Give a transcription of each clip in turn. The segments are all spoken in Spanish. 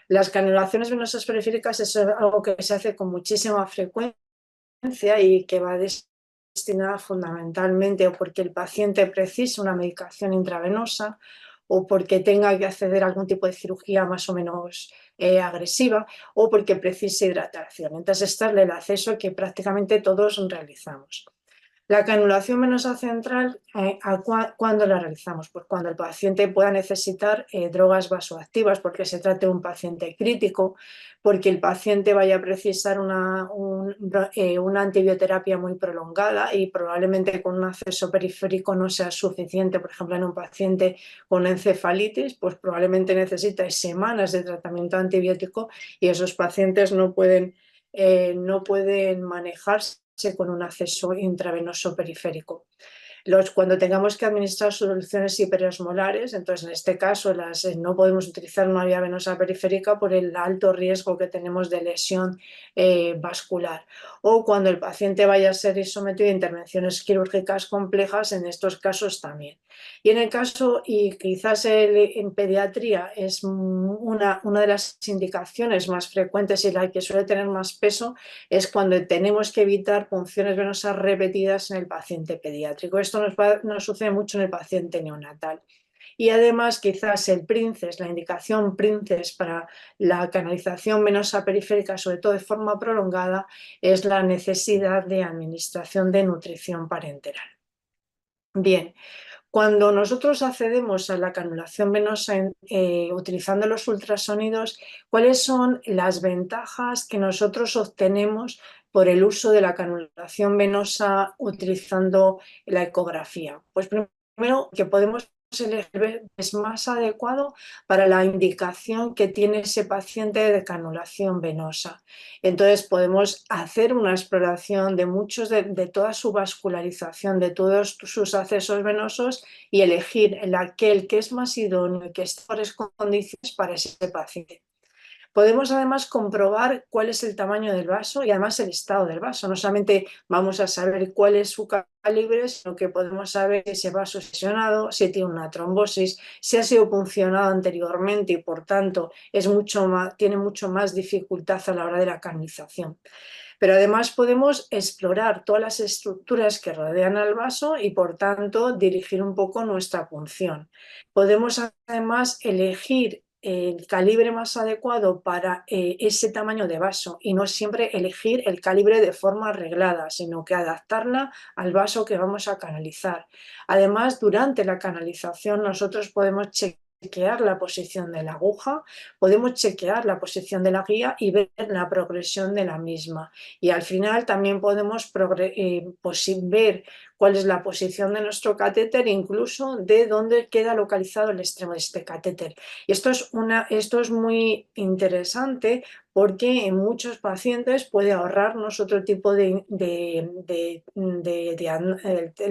Las canulaciones venosas periféricas es algo que se hace con muchísima frecuencia y que va destinada fundamentalmente o porque el paciente precisa una medicación intravenosa o porque tenga que acceder a algún tipo de cirugía más o menos agresiva o porque precise hidratación. Entonces, este es el acceso que prácticamente todos realizamos. La canulación venosa central, ¿cuándo la realizamos? Pues cuando el paciente pueda necesitar drogas vasoactivas, porque se trate de un paciente crítico, porque el paciente vaya a precisar una antibioterapia muy prolongada y probablemente con un acceso periférico no sea suficiente. Por ejemplo, en un paciente con encefalitis, pues probablemente necesita semanas de tratamiento antibiótico y esos pacientes no pueden manejarse con un acceso intravenoso periférico. Cuando tengamos que administrar soluciones hiperosmolares, entonces en este caso no podemos utilizar una vía venosa periférica por el alto riesgo que tenemos de lesión vascular. O cuando el paciente vaya a ser sometido a intervenciones quirúrgicas complejas, en estos casos también. Y en el caso, y quizás en pediatría es una de las indicaciones más frecuentes y la que suele tener más peso, es cuando tenemos que evitar punciones venosas repetidas en el paciente pediátrico. Esto nos sucede mucho en el paciente neonatal. Y además, quizás la indicación PRINCES para la canalización venosa periférica, sobre todo de forma prolongada, es la necesidad de administración de nutrición parenteral. Bien, cuando nosotros accedemos a la canulación venosa utilizando los ultrasonidos, ¿cuáles son las ventajas que nosotros obtenemos por el uso de la canulación venosa utilizando la ecografía? Pues primero que podemos elegir es más adecuado para la indicación que tiene ese paciente de canulación venosa. Entonces podemos hacer una exploración de toda su vascularización, de todos sus accesos venosos y elegir aquel que es más idóneo y que está en mejores condiciones para ese paciente. Podemos además comprobar cuál es el tamaño del vaso y además el estado del vaso. No solamente vamos a saber cuál es su calibre, sino que podemos saber si ese vaso es lesionado, si tiene una trombosis, si ha sido puncionado anteriormente y por tanto tiene mucho más dificultad a la hora de la canalización. Pero además podemos explorar todas las estructuras que rodean al vaso y por tanto dirigir un poco nuestra punción. Podemos además elegir el calibre más adecuado para ese tamaño de vaso y no siempre elegir el calibre de forma arreglada, sino que adaptarla al vaso que vamos a canalizar. Además, durante la canalización nosotros podemos chequear la posición de la aguja, podemos chequear la posición de la guía y ver la progresión de la misma. Y al final también podemos ver cuál es la posición de nuestro catéter, incluso de dónde queda localizado el extremo de este catéter. Y esto es muy interesante porque en muchos pacientes puede ahorrarnos otro tipo el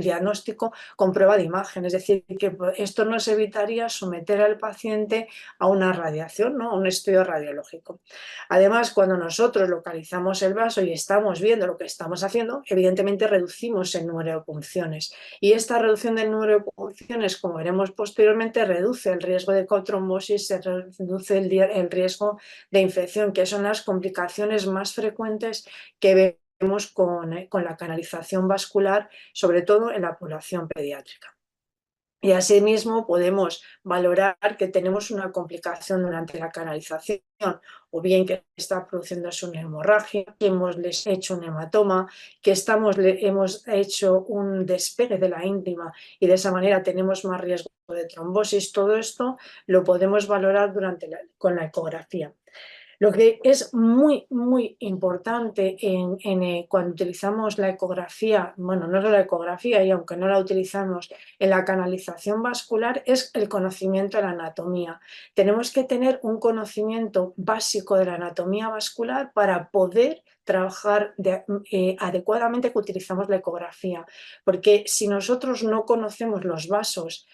diagnóstico con prueba de imagen. Es decir, que esto nos evitaría someter al paciente a una radiación, ¿no? A un estudio radiológico. Además, cuando nosotros localizamos el vaso y estamos viendo lo que estamos haciendo, evidentemente reducimos el número de punciones. Y esta reducción del número de punciones, como veremos posteriormente, reduce el riesgo de cotrombosis, se reduce el riesgo de infección, que son las complicaciones más frecuentes que vemos con la canalización vascular, sobre todo en la población pediátrica. Y asimismo podemos valorar que tenemos una complicación durante la canalización, o bien que está produciéndose una hemorragia, que hemos hecho un hematoma, que hemos hecho un despegue de la íntima y de esa manera tenemos más riesgo de trombosis. Todo esto lo podemos valorar con la ecografía. Lo que es muy, muy importante cuando utilizamos la ecografía, bueno, no es la ecografía y aunque no la utilizamos en la canalización vascular, es el conocimiento de la anatomía. Tenemos que tener un conocimiento básico de la anatomía vascular para poder trabajar adecuadamente que utilizamos la ecografía, porque si nosotros no conocemos los vasos,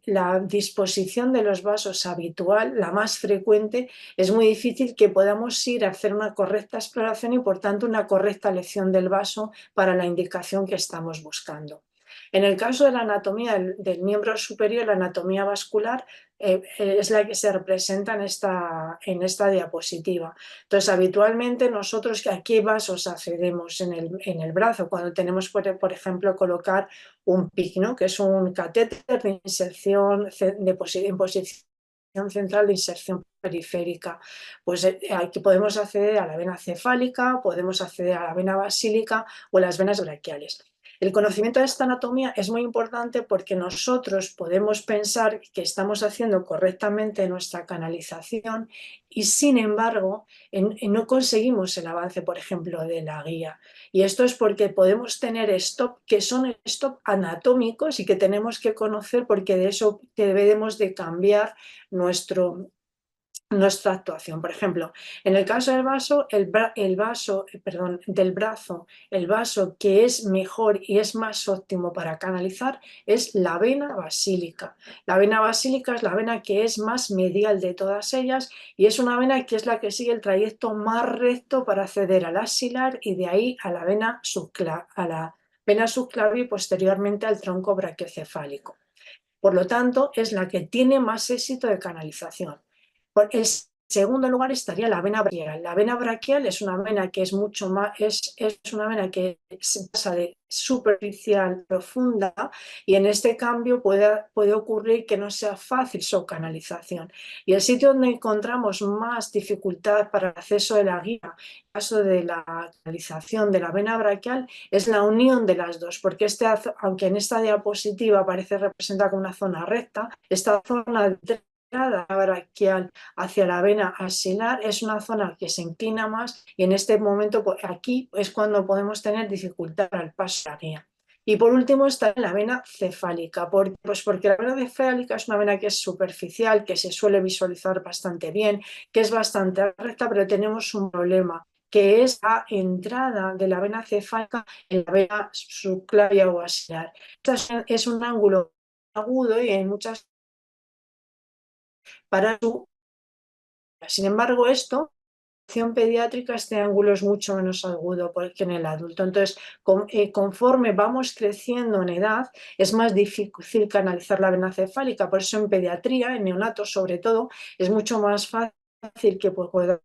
la disposición de los vasos habitual, la más frecuente, es muy difícil que podamos ir a hacer una correcta exploración y por tanto una correcta elección del vaso para la indicación que estamos buscando. En el caso de la anatomía del miembro superior, la anatomía vascular, es la que se representa en esta diapositiva. Entonces, habitualmente nosotros ¿a qué vasos accedemos en el brazo? Cuando tenemos, por ejemplo, colocar un PIC, ¿no? Que es un catéter de inserción en posición central de inserción periférica. Pues aquí podemos acceder a la vena cefálica, podemos acceder a la vena basílica o las venas braquiales. El conocimiento de esta anatomía es muy importante porque nosotros podemos pensar que estamos haciendo correctamente nuestra canalización y, sin embargo, no conseguimos el avance, por ejemplo, de la guía. Y esto es porque podemos tener stop que son stop anatómicos y que tenemos que conocer, porque de eso debemos de cambiar nuestra actuación. Por ejemplo, en el caso del vaso, del brazo, el vaso que es mejor y es más óptimo para canalizar es la vena basílica. La vena basílica es la vena que es más medial de todas ellas y es una vena que es la que sigue el trayecto más recto para acceder al axilar y de ahí a la vena subclavia y posteriormente al tronco brachiocefálico. Por lo tanto, es la que tiene más éxito de canalización. En segundo lugar estaría la vena braquial. La vena braquial es una vena que es mucho más, es una vena que se pasa de superficial a profunda y en este cambio puede ocurrir que no sea fácil su canalización. Y el sitio donde encontramos más dificultad para el acceso de la guía, en el caso de la canalización de la vena braquial, es la unión de las dos, porque aunque en esta diapositiva parece representada como una zona recta, esta zona de entrada braquial hacia la vena axilar es una zona que se inclina más y en este momento aquí es cuando podemos tener dificultad al paso de la guía. Y por último está la vena cefálica, pues porque la vena cefálica es una vena que es superficial, que se suele visualizar bastante bien, que es bastante recta, pero tenemos un problema, que es la entrada de la vena cefálica en la vena subclavia o axilar. Este es un ángulo agudo y hay muchas para su. Sin embargo, esto, en la pediátrica, este ángulo es mucho menos agudo que en el adulto. Entonces, conforme vamos creciendo en edad, es más difícil canalizar la vena cefálica. Por eso en pediatría, en neonatos sobre todo, es mucho más fácil que podamos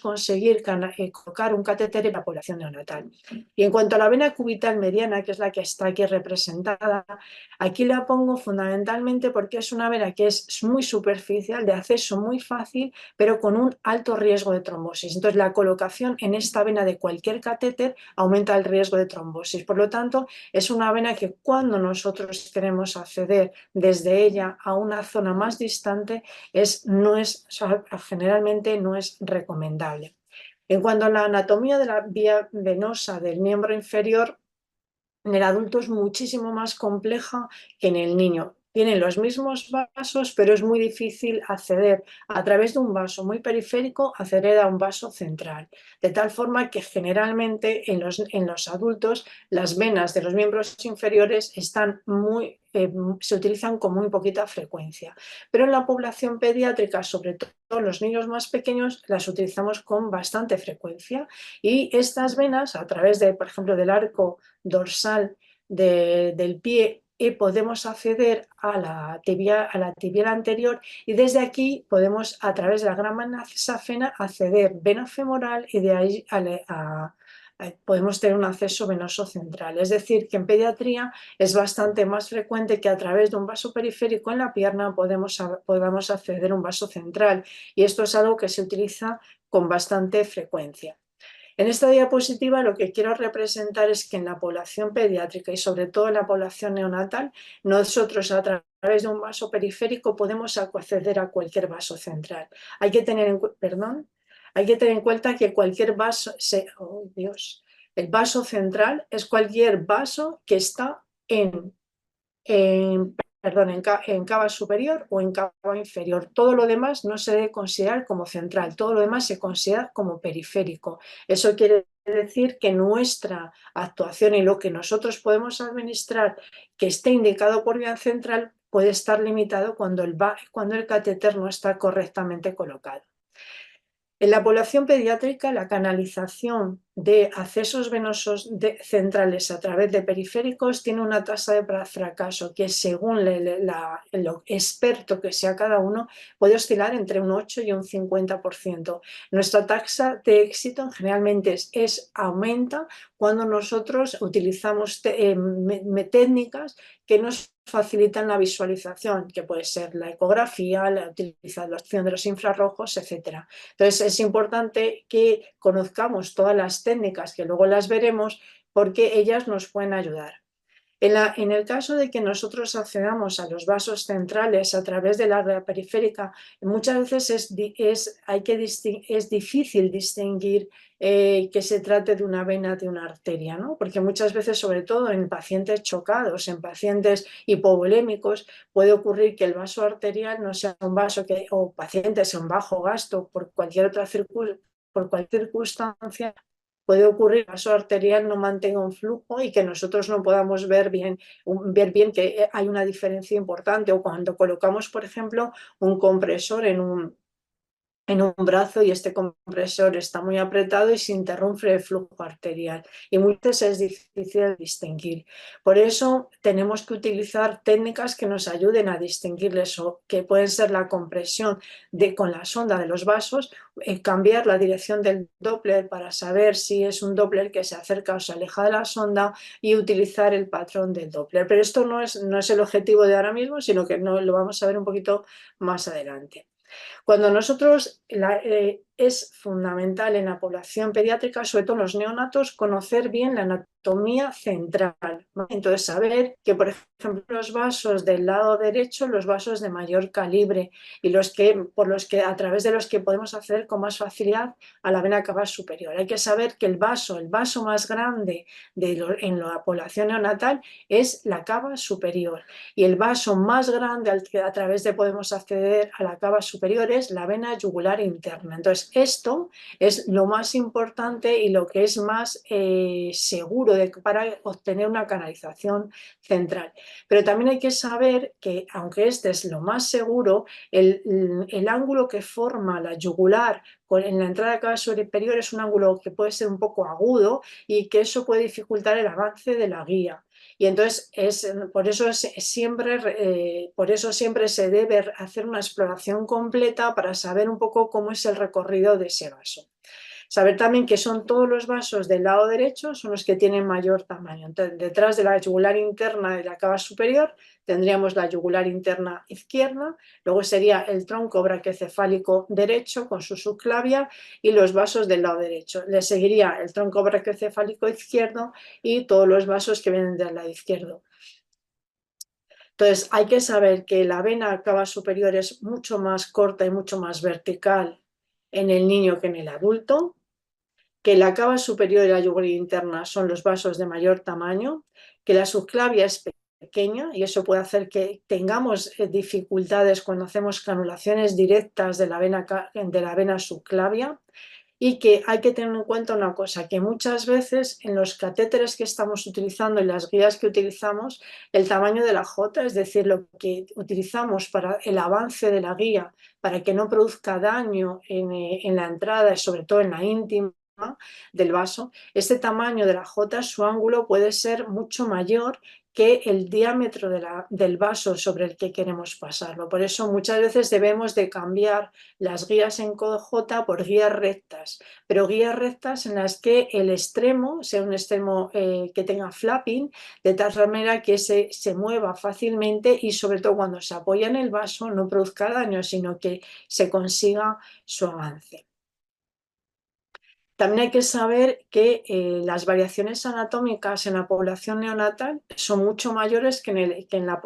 conseguir colocar un catéter en la población neonatal. Y en cuanto a la vena cubital mediana, que es la que está aquí representada, aquí la pongo fundamentalmente porque es una vena que es muy superficial, de acceso muy fácil, pero con un alto riesgo de trombosis. Entonces, la colocación en esta vena de cualquier catéter aumenta el riesgo de trombosis. Por lo tanto, es una vena que cuando nosotros queremos acceder desde ella a una zona más distante, generalmente no es recomendable. En cuanto a la anatomía de la vía venosa del miembro inferior, en el adulto es muchísimo más compleja que en el niño. Tienen los mismos vasos, pero es muy difícil acceder a través de un vaso muy periférico, acceder a un vaso central. De tal forma que generalmente en los adultos las venas de los miembros inferiores se utilizan con muy poquita frecuencia. Pero en la población pediátrica, sobre todo los niños más pequeños, las utilizamos con bastante frecuencia. Y estas venas, a través por ejemplo, del arco dorsal del pie, y podemos acceder a la tibial anterior y desde aquí podemos, a través de la gran vena safena, acceder vena femoral y de ahí podemos tener un acceso venoso central. Es decir, que en pediatría es bastante más frecuente que a través de un vaso periférico en la pierna podamos acceder a un vaso central, y esto es algo que se utiliza con bastante frecuencia. En esta diapositiva lo que quiero representar es que en la población pediátrica y sobre todo en la población neonatal, nosotros a través de un vaso periférico podemos acceder a cualquier vaso central. Hay que tener en cuenta que cualquier el vaso central es cualquier vaso que está en, en cava superior o en cava inferior. Todo lo demás no se debe considerar como central, todo lo demás se considera como periférico. Eso quiere decir que nuestra actuación y lo que nosotros podemos administrar que esté indicado por vía central puede estar limitado cuando el catéter no está correctamente colocado. En la población pediátrica, la canalización de accesos venosos centrales a través de periféricos tiene una tasa de fracaso que, según lo experto que sea cada uno, puede oscilar entre un 8 y un 50%. Nuestra tasa de éxito generalmente aumenta cuando nosotros utilizamos técnicas que nos facilitan la visualización, que puede ser la ecografía, la utilización de los infrarrojos, etcétera. Entonces es importante que conozcamos todas las técnicas, que luego las veremos, porque ellas nos pueden ayudar. En el caso de que nosotros accedamos a los vasos centrales a través del área periférica, muchas veces es difícil distinguir que se trate de una vena de una arteria, ¿no? Porque muchas veces, sobre todo en pacientes chocados, en pacientes hipovolémicos, puede ocurrir que el vaso arterial no sea un vaso o pacientes en bajo gasto por cualquier circunstancia, puede ocurrir que el vaso arterial no mantenga un flujo y que nosotros no podamos ver bien que hay una diferencia importante, o cuando colocamos, por ejemplo, un compresor en un brazo y este compresor está muy apretado y se interrumpe el flujo arterial, y muchas veces es difícil distinguir. Por eso tenemos que utilizar técnicas que nos ayuden a distinguir eso, que pueden ser la compresión con la sonda de los vasos, cambiar la dirección del Doppler para saber si es un Doppler que se acerca o se aleja de la sonda, y utilizar el patrón del Doppler. Pero esto no es el objetivo de ahora mismo, sino que lo vamos a ver un poquito más adelante. Cuando nosotros, es fundamental en la población pediátrica, sobre todo en los neonatos, conocer bien la anatomía central, ¿no? Entonces, saber que, por ejemplo, los vasos del lado derecho, los vasos de mayor calibre, y a través de los que podemos acceder con más facilidad a la vena cava superior. Hay que saber que el vaso más grande en la población neonatal es la cava superior, y el vaso más grande al que a través de podemos acceder a la cava superior es la vena yugular interna. Entonces, esto es lo más importante y lo que es más seguro para obtener una canalización central. Pero también hay que saber que, aunque este es lo más seguro, el ángulo que forma la yugular en la entrada de cava superior es un ángulo que puede ser un poco agudo, y que eso puede dificultar el avance de la guía. Y entonces por eso siempre se debe hacer una exploración completa para saber un poco cómo es el recorrido de ese vaso. Saber también que son todos los vasos del lado derecho son los que tienen mayor tamaño. Entonces, detrás de la yugular interna de la cava superior tendríamos la yugular interna izquierda, luego sería el tronco brachiocefálico derecho con su subclavia y los vasos del lado derecho. Le seguiría el tronco brachiocefálico izquierdo y todos los vasos que vienen del lado izquierdo. Entonces, hay que saber que la vena cava superior es mucho más corta y mucho más vertical en el niño que en el adulto, que la cava superior y la yugular interna son los vasos de mayor tamaño, que la subclavia es pequeña, y eso puede hacer que tengamos dificultades cuando hacemos canulaciones directas de la vena subclavia, y que hay que tener en cuenta una cosa, que muchas veces en los catéteres que estamos utilizando y las guías que utilizamos, el tamaño de la jota, es decir, lo que utilizamos para el avance de la guía, para que no produzca daño en la entrada y sobre todo en la íntima del vaso, este tamaño de la jota, su ángulo puede ser mucho mayor que el diámetro del vaso sobre el que queremos pasarlo. Por eso muchas veces debemos de cambiar las guías en J por guías rectas, pero guías rectas en las que el extremo sea un extremo que tenga flapping, de tal manera que se mueva fácilmente, y sobre todo cuando se apoya en el vaso no produzca daño, sino que se consiga su avance. También hay que saber que las variaciones anatómicas en la población neonatal son mucho mayores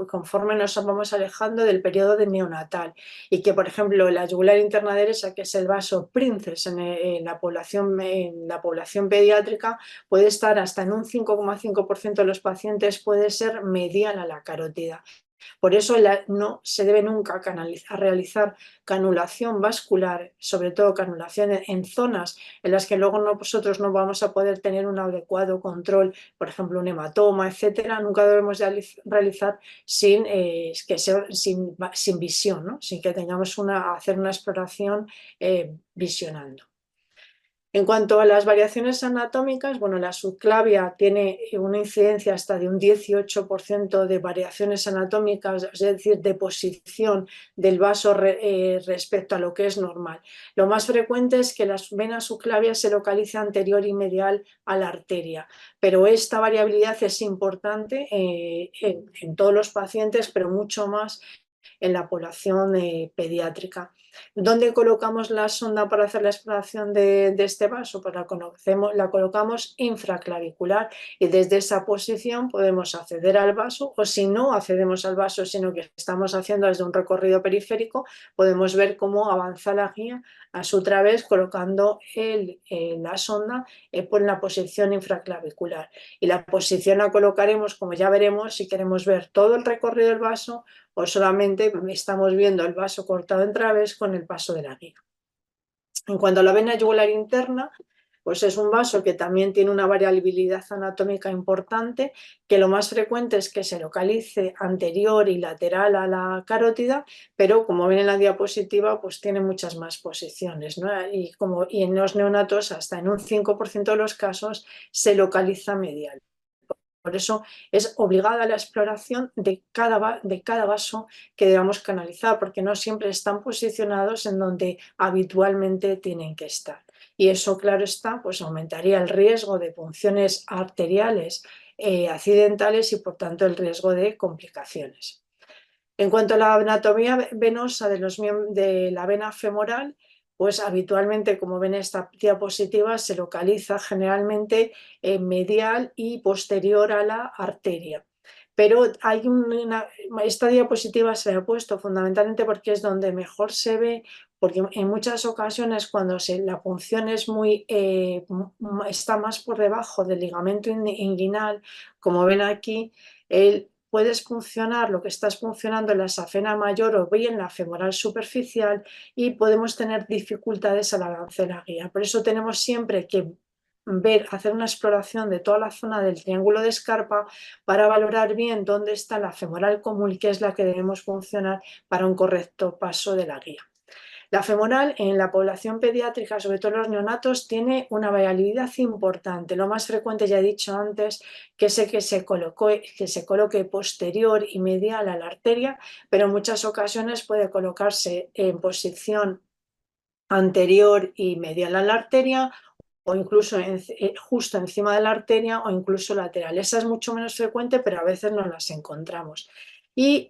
conforme nos vamos alejando del periodo de neonatal, y que, por ejemplo, la yugular interna derecha, que es el vaso princes en la población pediátrica, puede estar hasta en un 5,5% de los pacientes, puede ser medial a la carótida. Por eso no se debe nunca realizar canulación vascular, sobre todo canulación en zonas en las que luego nosotros no vamos a poder tener un adecuado control, por ejemplo un hematoma, etcétera. Nunca debemos realizar sin visión, ¿no? Sin que tengamos hacer una exploración visionando. En cuanto a las variaciones anatómicas, bueno, la subclavia tiene una incidencia hasta de un 18% de variaciones anatómicas, es decir, de posición del vaso respecto a lo que es normal. Lo más frecuente es que la vena subclavia se localice anterior y medial a la arteria, pero esta variabilidad es importante en todos los pacientes, pero mucho más en la población pediátrica. ¿Dónde colocamos la sonda para hacer la exploración de este vaso? Pues la colocamos infraclavicular y desde esa posición podemos acceder al vaso, o si no accedemos al vaso, sino que estamos haciendo desde un recorrido periférico, podemos ver cómo avanza la guía a su través colocando la sonda por la posición infraclavicular. Y la posición la colocaremos, como ya veremos, si queremos ver todo el recorrido del vaso o solamente estamos viendo el vaso cortado en través con el paso de la guía. En cuanto a la vena yugular interna, pues es un vaso que también tiene una variabilidad anatómica importante, que lo más frecuente es que se localice anterior y lateral a la carótida, pero como ven en la diapositiva, pues tiene muchas más posiciones, ¿no? Y en los neonatos, hasta en un 5% de los casos, se localiza medial. Por eso es obligada la exploración de cada vaso que debamos canalizar, porque no siempre están posicionados en donde habitualmente tienen que estar. Y eso, claro está, pues aumentaría el riesgo de punciones arteriales accidentales y, por tanto, el riesgo de complicaciones. En cuanto a la anatomía venosa de la vena femoral, pues habitualmente, como ven en esta diapositiva, se localiza generalmente medial y posterior a la arteria. Pero esta diapositiva se la he puesto fundamentalmente porque es donde mejor se ve, porque en muchas ocasiones cuando la punción es está más por debajo del ligamento inguinal, como ven aquí, puedes funcionar lo que estás funcionando en la safena mayor o bien la femoral superficial y podemos tener dificultades al avance de la guía. Por eso tenemos siempre que hacer una exploración de toda la zona del triángulo de Scarpa para valorar bien dónde está la femoral común, que es la que debemos funcionar para un correcto paso de la guía. La femoral en la población pediátrica, sobre todo en los neonatos, tiene una variabilidad importante. Lo más frecuente, ya he dicho antes, que es que se coloque posterior y medial a la arteria, pero en muchas ocasiones puede colocarse en posición anterior y medial a la arteria, o incluso justo encima de la arteria, o incluso lateral. Esa es mucho menos frecuente, pero a veces nos las encontramos. Y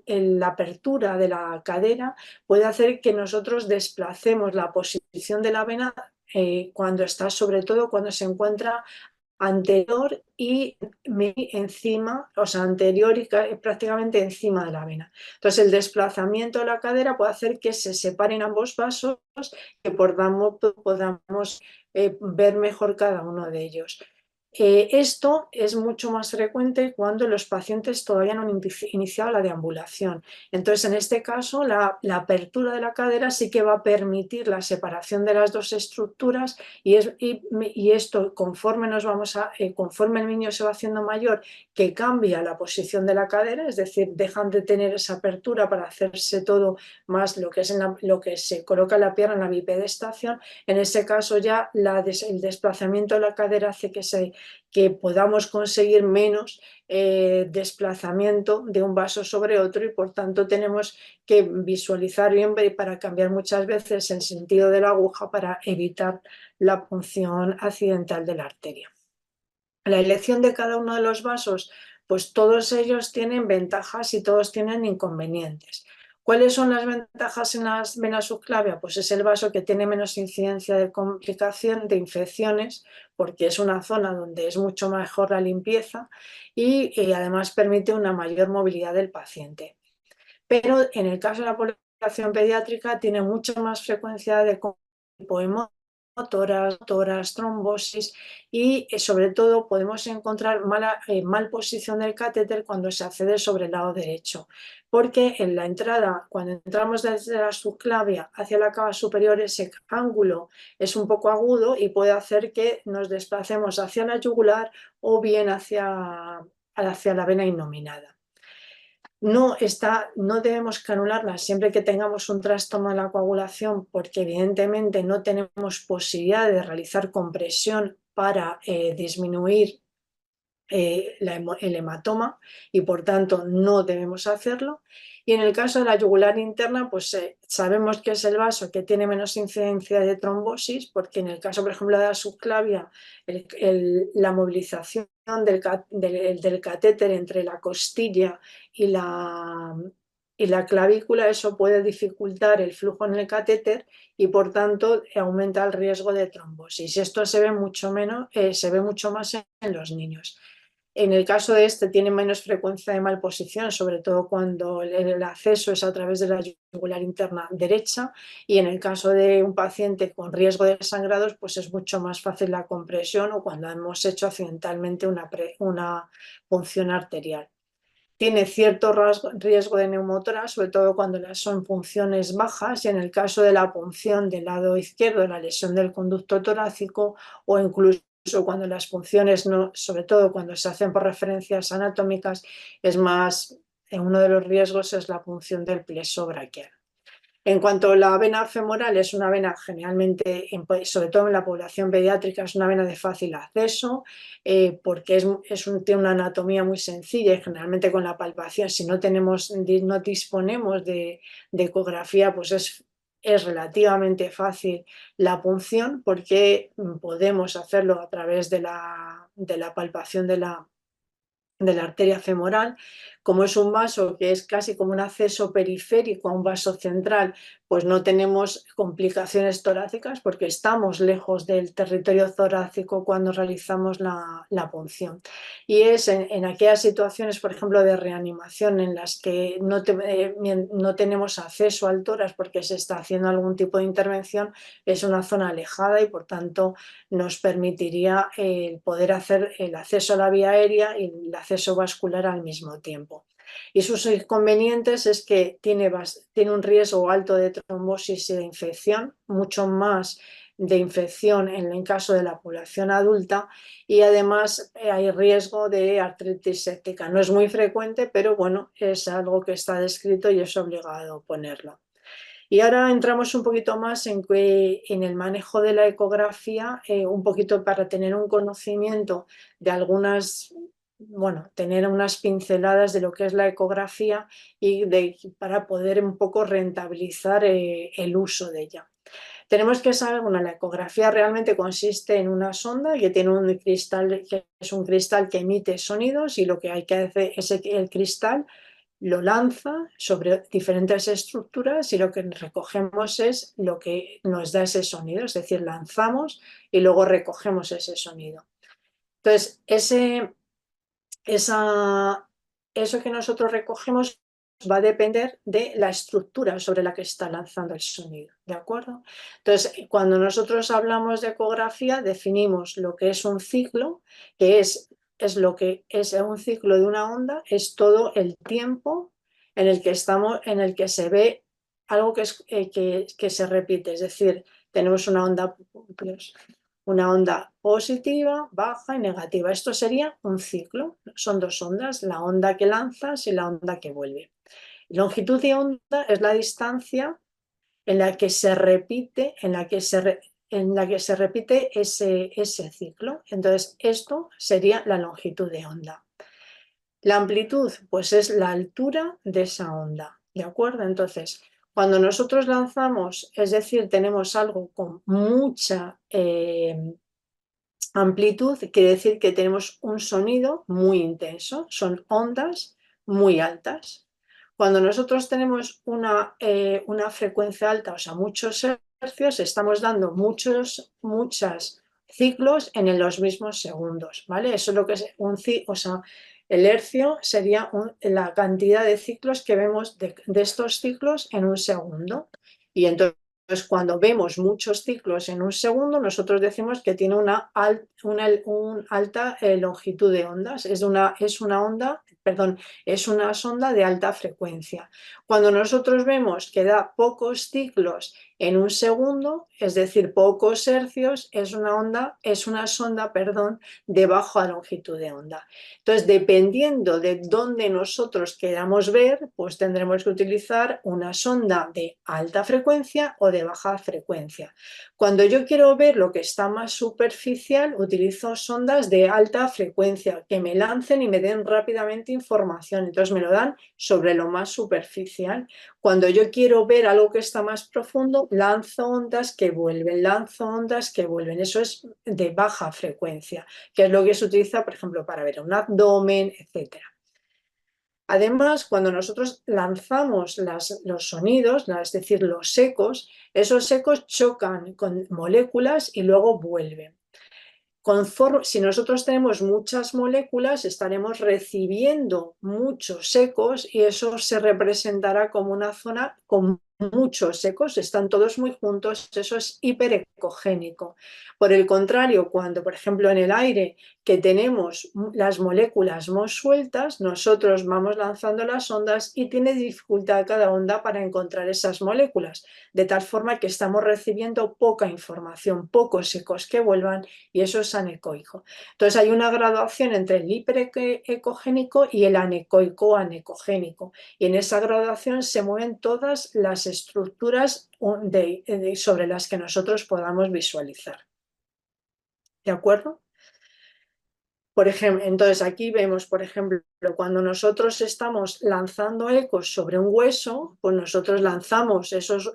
la apertura de la cadera puede hacer que nosotros desplacemos la posición de la vena sobre todo cuando se encuentra anterior y encima, o sea, anterior y prácticamente encima de la vena. Entonces, el desplazamiento de la cadera puede hacer que se separen ambos vasos, que podamos ver mejor cada uno de ellos. Esto es mucho más frecuente cuando los pacientes todavía no han iniciado la deambulación. Entonces, en este caso, la apertura de la cadera sí que va a permitir la separación de las dos estructuras y esto, conforme conforme el niño se va haciendo mayor, que cambia la posición de la cadera, es decir, dejan de tener esa apertura para hacerse todo más lo que es lo que se coloca en la pierna en la bipedestación. En ese caso ya el desplazamiento de la cadera hace que podamos conseguir menos desplazamiento de un vaso sobre otro, y por tanto tenemos que visualizar bien para cambiar muchas veces el sentido de la aguja para evitar la punción accidental de la arteria. La elección de cada uno de los vasos, pues todos ellos tienen ventajas y todos tienen inconvenientes. ¿Cuáles son las ventajas en las venas subclavia? Pues es el vaso que tiene menos incidencia de complicación, de infecciones, porque es una zona donde es mucho mejor la limpieza y además permite una mayor movilidad del paciente. Pero en el caso de la población pediátrica tiene mucha más frecuencia de tipo toras, trombosis y sobre todo podemos encontrar mal posición del catéter cuando se accede sobre el lado derecho, porque en la entrada, cuando entramos desde la subclavia hacia la cava superior, ese ángulo es un poco agudo y puede hacer que nos desplacemos hacia la yugular o bien hacia la vena innominada. No debemos canularla siempre que tengamos un trastorno de la coagulación, porque evidentemente no tenemos posibilidad de realizar compresión para disminuir el hematoma y por tanto no debemos hacerlo. Y en el caso de la yugular interna, pues sabemos que es el vaso que tiene menos incidencia de trombosis, porque en el caso, por ejemplo, de la subclavia, la movilización del catéter entre la costilla y la clavícula, eso puede dificultar el flujo en el catéter y por tanto aumenta el riesgo de trombosis. Y esto se ve mucho más en los niños. En el caso de este tiene menos frecuencia de malposición, sobre todo cuando el acceso es a través de la yugular interna derecha, y en el caso de un paciente con riesgo de sangrados, pues es mucho más fácil la compresión o cuando hemos hecho accidentalmente una punción arterial. Tiene cierto riesgo de neumotórax, sobre todo cuando son punciones bajas, y en el caso de la punción del lado izquierdo, la lesión del conducto torácico, o incluso cuando las punciones, no, sobre todo cuando se hacen por referencias anatómicas, uno de los riesgos es la punción del plexo braquial. En cuanto a la vena femoral, es una vena generalmente, sobre todo en la población pediátrica, es una vena de fácil acceso, porque tiene una anatomía muy sencilla y generalmente con la palpación, si no disponemos de ecografía, pues es relativamente fácil la punción, porque podemos hacerlo a través de la palpación de la arteria femoral. Como es un vaso que es casi como un acceso periférico a un vaso central, pues no tenemos complicaciones torácicas porque estamos lejos del territorio torácico cuando realizamos la punción. Y es en aquellas situaciones, por ejemplo, de reanimación en las que no tenemos acceso al tórax porque se está haciendo algún tipo de intervención, es una zona alejada y por tanto nos permitiría poder hacer el acceso a la vía aérea y el acceso vascular al mismo tiempo. Y sus inconvenientes es que tiene un riesgo alto de trombosis y de infección, mucho más de infección en el caso de la población adulta, y además hay riesgo de artritis séptica. No es muy frecuente, pero bueno, es algo que está descrito y es obligado ponerlo. Y ahora entramos un poquito más en el manejo de la ecografía, un poquito para tener un conocimiento de tener unas pinceladas de lo que es la ecografía y para poder un poco rentabilizar el uso de ella. Tenemos que saber, la ecografía realmente consiste en una sonda que tiene un cristal, que es un cristal que emite sonidos, y lo que hay que hacer es que el cristal lo lanza sobre diferentes estructuras y lo que recogemos es lo que nos da ese sonido, es decir, lanzamos y luego recogemos ese sonido. Entonces, eso que nosotros recogemos va a depender de la estructura sobre la que está lanzando el sonido, ¿de acuerdo? Entonces, cuando nosotros hablamos de ecografía, definimos lo que es un ciclo, que es lo que es un ciclo de una onda, es todo el tiempo en el que se ve algo que se repite, es decir, tenemos una onda positiva, baja y negativa. Esto sería un ciclo. Son dos ondas, la onda que lanzas y la onda que vuelve. Longitud de onda es la distancia en la que se repite, ese ciclo. Entonces, esto sería la longitud de onda. La amplitud, pues es la altura de esa onda, ¿de acuerdo? Entonces, cuando nosotros lanzamos, es decir, tenemos algo con mucha amplitud, quiere decir que tenemos un sonido muy intenso, son ondas muy altas. Cuando nosotros tenemos una frecuencia alta, o sea, muchos hercios, estamos dando muchos ciclos en los mismos segundos, ¿vale? Eso es lo que es el hercio sería la cantidad de ciclos que vemos de estos ciclos en un segundo. Y entonces Entonces, cuando vemos muchos ciclos en un segundo, nosotros decimos que tiene una alta longitud de ondas. Es una onda, perdón, es una sonda de alta frecuencia. Cuando nosotros vemos que da pocos ciclos en un segundo, es decir, pocos hercios, es una sonda, perdón, de baja longitud de onda. Entonces, dependiendo de dónde nosotros queramos ver, pues tendremos que utilizar una sonda de alta frecuencia o de baja frecuencia. Cuando yo quiero ver lo que está más superficial, utilizo sondas de alta frecuencia que me lancen y me den rápidamente información. Entonces me lo dan sobre lo más superficial. Cuando yo quiero ver algo que está más profundo, lanzo ondas que vuelven, lanzo ondas que vuelven. Eso es de baja frecuencia, que es lo que se utiliza, por ejemplo, para ver un abdomen, etcétera. Además, cuando nosotros lanzamos los sonidos, es decir, los ecos, esos ecos chocan con moléculas y luego vuelven. Si nosotros tenemos muchas moléculas, estaremos recibiendo muchos ecos y eso se representará como una zona con muchos ecos, están todos muy juntos, eso es hiperecogénico. Por el contrario, cuando, por ejemplo, en el aire que tenemos las moléculas muy sueltas, nosotros vamos lanzando las ondas y tiene dificultad cada onda para encontrar esas moléculas, de tal forma que estamos recibiendo poca información, pocos ecos que vuelvan y eso es anecoico. Entonces hay una graduación entre el hiperecogénico y el anecoico anecogénico y en esa graduación se mueven todas las estructuras sobre las que nosotros podamos visualizar. ¿De acuerdo? Por ejemplo, entonces aquí vemos, por ejemplo, cuando nosotros estamos lanzando ecos sobre un hueso, pues nosotros lanzamos,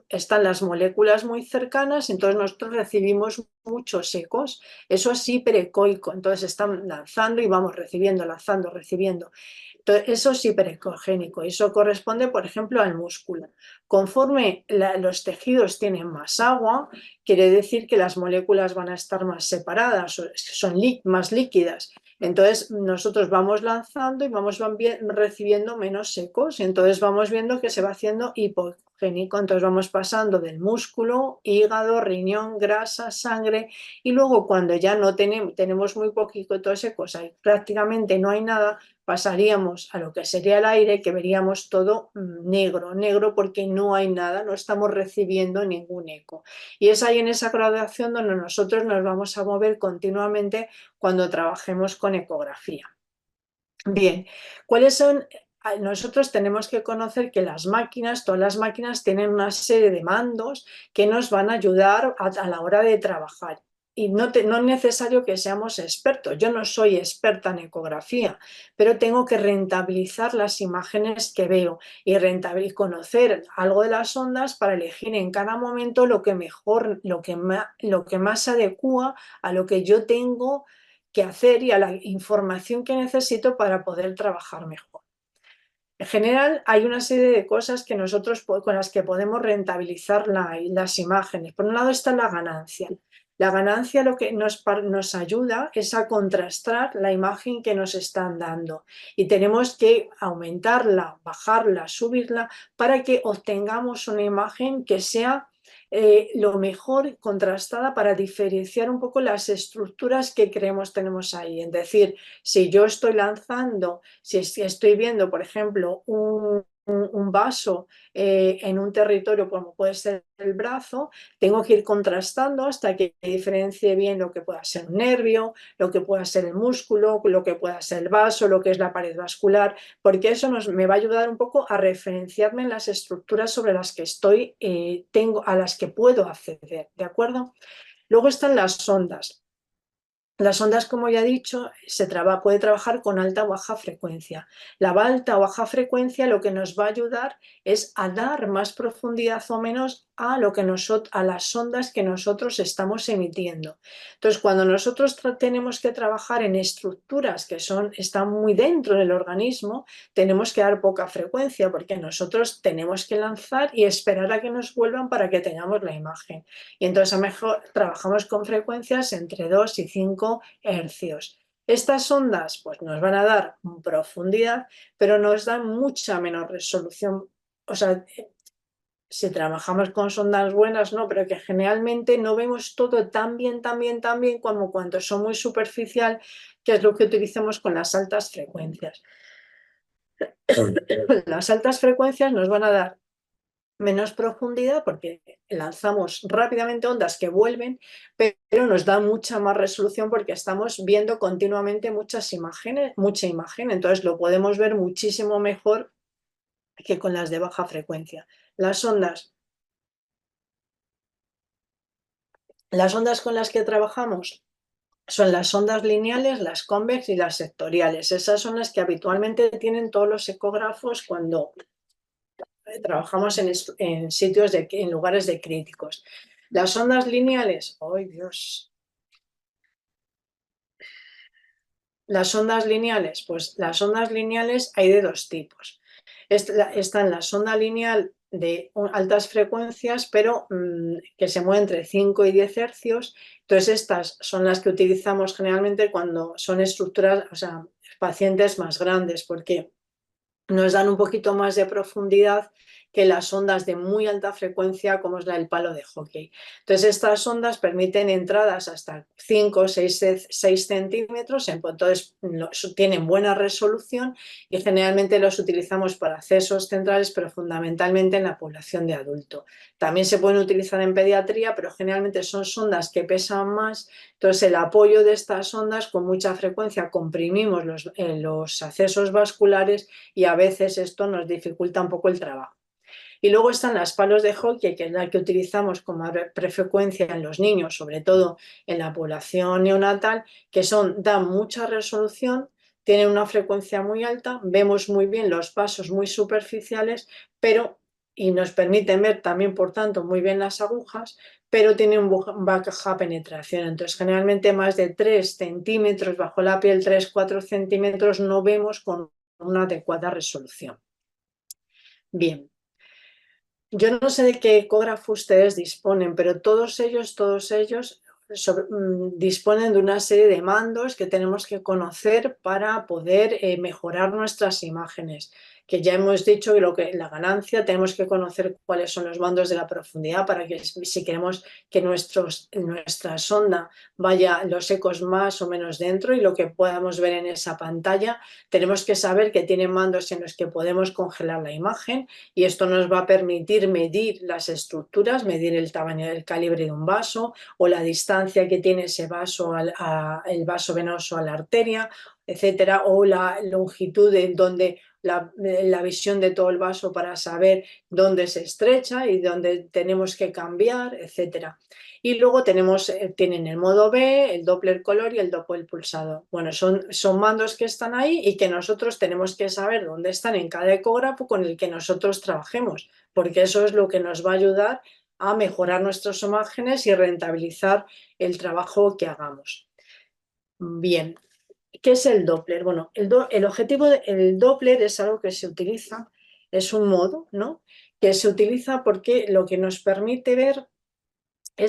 están las moléculas muy cercanas, entonces nosotros recibimos muchos ecos, eso es hiperecoico, entonces están lanzando y vamos recibiendo, lanzando, recibiendo. Entonces, eso es hiperecogénico, eso corresponde, por ejemplo, al músculo. Conforme los tejidos tienen más agua, quiere decir que las moléculas van a estar más separadas, son más líquidas. Entonces nosotros vamos lanzando y vamos recibiendo menos ecos y entonces vamos viendo que se va haciendo hipogénico, entonces vamos pasando del músculo, hígado, riñón, grasa, sangre y luego cuando ya no tenemos muy poquito toda esa cosa y prácticamente no hay nada, pasaríamos a lo que sería el aire, que veríamos todo negro, negro porque no hay nada, no estamos recibiendo ningún eco. Y es ahí en esa graduación donde nosotros nos vamos a mover continuamente cuando trabajemos con ecografía. Bien, ¿cuáles son? Nosotros tenemos que conocer que todas las máquinas tienen una serie de mandos que nos van a ayudar a la hora de trabajar. Y no es necesario que seamos expertos. Yo no soy experta en ecografía, pero tengo que rentabilizar las imágenes que veo y conocer algo de las ondas para elegir en cada momento lo que mejor, lo que más se adecua a lo que yo tengo que hacer y a la información que necesito para poder trabajar mejor. En general, hay una serie de cosas que nosotros con las que podemos rentabilizar las imágenes. Por un lado está la ganancia. La ganancia lo que nos ayuda es a contrastar la imagen que nos están dando y tenemos que aumentarla, bajarla, subirla para que obtengamos una imagen que sea lo mejor contrastada para diferenciar un poco las estructuras que creemos tenemos ahí. Es decir, si yo estoy lanzando, si estoy viendo, por ejemplo, un vaso en un territorio como puede ser el brazo, tengo que ir contrastando hasta que diferencie bien lo que pueda ser un nervio, lo que pueda ser el músculo, lo que pueda ser el vaso, lo que es la pared vascular, porque eso me va a ayudar un poco a referenciarme en las estructuras sobre las que a las que puedo acceder, ¿de acuerdo? Luego están las ondas. Las ondas, como ya he dicho, puede trabajar con alta o baja frecuencia. La alta o baja frecuencia lo que nos va a ayudar es a dar más profundidad o menos a las ondas que nosotros estamos emitiendo. Entonces, cuando nosotros tenemos que trabajar en estructuras que están muy dentro del organismo, tenemos que dar poca frecuencia porque nosotros tenemos que lanzar y esperar a que nos vuelvan para que tengamos la imagen. Y entonces a lo mejor trabajamos con frecuencias entre 2 y 5 hercios. Estas ondas pues, nos van a dar profundidad, pero nos dan mucha menos resolución. O sea, si trabajamos con sondas buenas, no, pero que generalmente no vemos todo tan bien, como cuando son muy superficial, que es lo que utilizamos con las altas frecuencias. Las altas frecuencias nos van a dar menos profundidad porque lanzamos rápidamente ondas que vuelven, pero nos da mucha más resolución porque estamos viendo continuamente muchas imágenes, mucha imagen, entonces lo podemos ver muchísimo mejor que con las de baja frecuencia. Las ondas con las que trabajamos son las ondas lineales, las convex y las sectoriales. Esas son las que habitualmente tienen todos los ecógrafos cuando trabajamos en sitios en lugares de críticos. Las ondas lineales, ¡ay Dios! Las ondas lineales, pues las ondas lineales hay de dos tipos. Están la sonda lineal de altas frecuencias, pero que se mueve entre 5 y 10 hercios. Entonces, estas son las que utilizamos generalmente cuando son estructuras, o sea, pacientes más grandes, porque nos dan un poquito más de profundidad que las ondas de muy alta frecuencia como es la del palo de hockey. Entonces estas ondas permiten entradas hasta 5 o 6 centímetros, entonces tienen buena resolución y generalmente los utilizamos para accesos centrales, pero fundamentalmente en la población de adulto. También se pueden utilizar en pediatría, pero generalmente son sondas que pesan más, entonces el apoyo de estas ondas con mucha frecuencia comprimimos los accesos vasculares y a veces esto nos dificulta un poco el trabajo. Y luego están las palos de hockey, que es la que utilizamos como prefrecuencia en los niños, sobre todo en la población neonatal, que dan mucha resolución, tienen una frecuencia muy alta, vemos muy bien los pasos muy superficiales, y nos permiten ver también, por tanto, muy bien las agujas, pero tienen baja penetración. Entonces, generalmente más de 3 centímetros bajo la piel, 3-4 centímetros, no vemos con una adecuada resolución. Bien, yo no sé de qué ecógrafo ustedes disponen, pero todos ellos disponen de una serie de mandos que tenemos que conocer para poder mejorar nuestras imágenes. Que ya hemos dicho que la ganancia tenemos que conocer cuáles son los mandos de la profundidad para que si queremos que nuestra sonda vaya los ecos más o menos dentro y lo que podamos ver en esa pantalla, tenemos que saber que tienen mandos en los que podemos congelar la imagen y esto nos va a permitir medir las estructuras, medir el tamaño del calibre de un vaso o la distancia que tiene ese vaso, el vaso venoso a la arteria, etcétera, o la longitud en donde la visión de todo el vaso para saber dónde se estrecha y dónde tenemos que cambiar, etcétera. Y luego tienen el modo B, el Doppler color y el Doppler pulsado. Bueno, son mandos que están ahí y que nosotros tenemos que saber dónde están en cada ecógrafo con el que nosotros trabajemos, porque eso es lo que nos va a ayudar a mejorar nuestras imágenes y rentabilizar el trabajo que hagamos. Bien, ¿qué es el Doppler? Bueno, el objetivo del Doppler es algo que se utiliza, es un modo, ¿no? Que se utiliza porque lo que nos permite ver o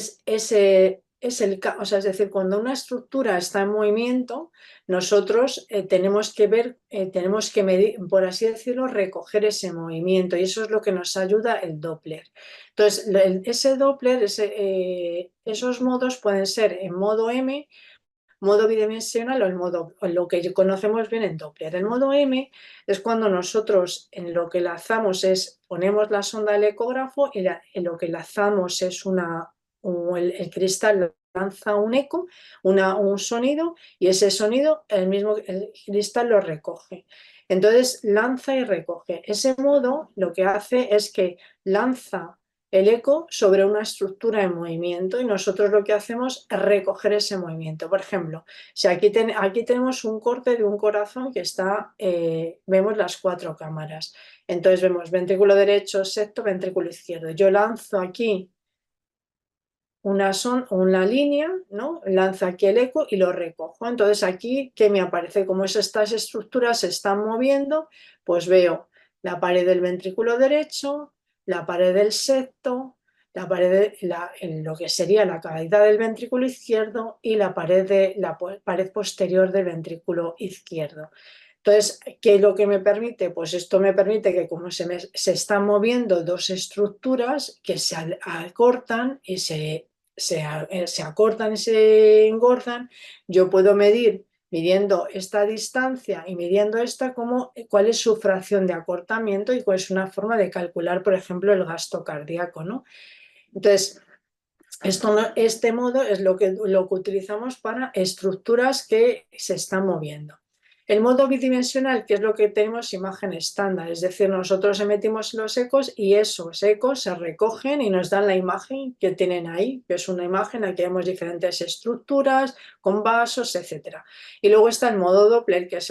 sea, es decir, cuando una estructura está en movimiento, nosotros tenemos que ver, tenemos que medir, por así decirlo, recoger ese movimiento y eso es lo que nos ayuda el Doppler. Entonces, ese Doppler, esos modos pueden ser en modo M, modo bidimensional o lo que conocemos bien en Doppler. El modo M es cuando nosotros en lo que lanzamos ponemos la sonda del ecógrafo y en lo que lanzamos es el cristal lanza un eco, un sonido y ese sonido el cristal lo recoge. Entonces lanza y recoge. Ese modo lo que hace es que lanza el eco sobre una estructura en movimiento y nosotros lo que hacemos es recoger ese movimiento. Por ejemplo, si aquí tenemos un corte de un corazón que vemos las 4 cámaras. Entonces vemos ventrículo derecho, septo, ventrículo izquierdo. Yo lanzo aquí una línea, ¿no? Lanzo aquí el eco y lo recojo. Entonces aquí, ¿qué me aparece? Como estas estructuras se están moviendo, pues veo la pared del ventrículo derecho, la pared del septo, en lo que sería la cavidad del ventrículo izquierdo y la pared posterior del ventrículo izquierdo. Entonces, ¿qué es lo que me permite? Pues esto me permite que como se están moviendo dos estructuras que se acortan y se acortan y se engordan, yo puedo medir, midiendo esta distancia y midiendo esta, cuál es su fracción de acortamiento y cuál es una forma de calcular, por ejemplo, el gasto cardíaco, ¿no? Entonces, este modo es lo que utilizamos para estructuras que se están moviendo. El modo bidimensional, que es lo que tenemos imagen estándar, es decir, nosotros emitimos los ecos y esos ecos se recogen y nos dan la imagen que tienen ahí, que es una imagen, aquí vemos diferentes estructuras con vasos, etc. Y luego está el modo Doppler, que es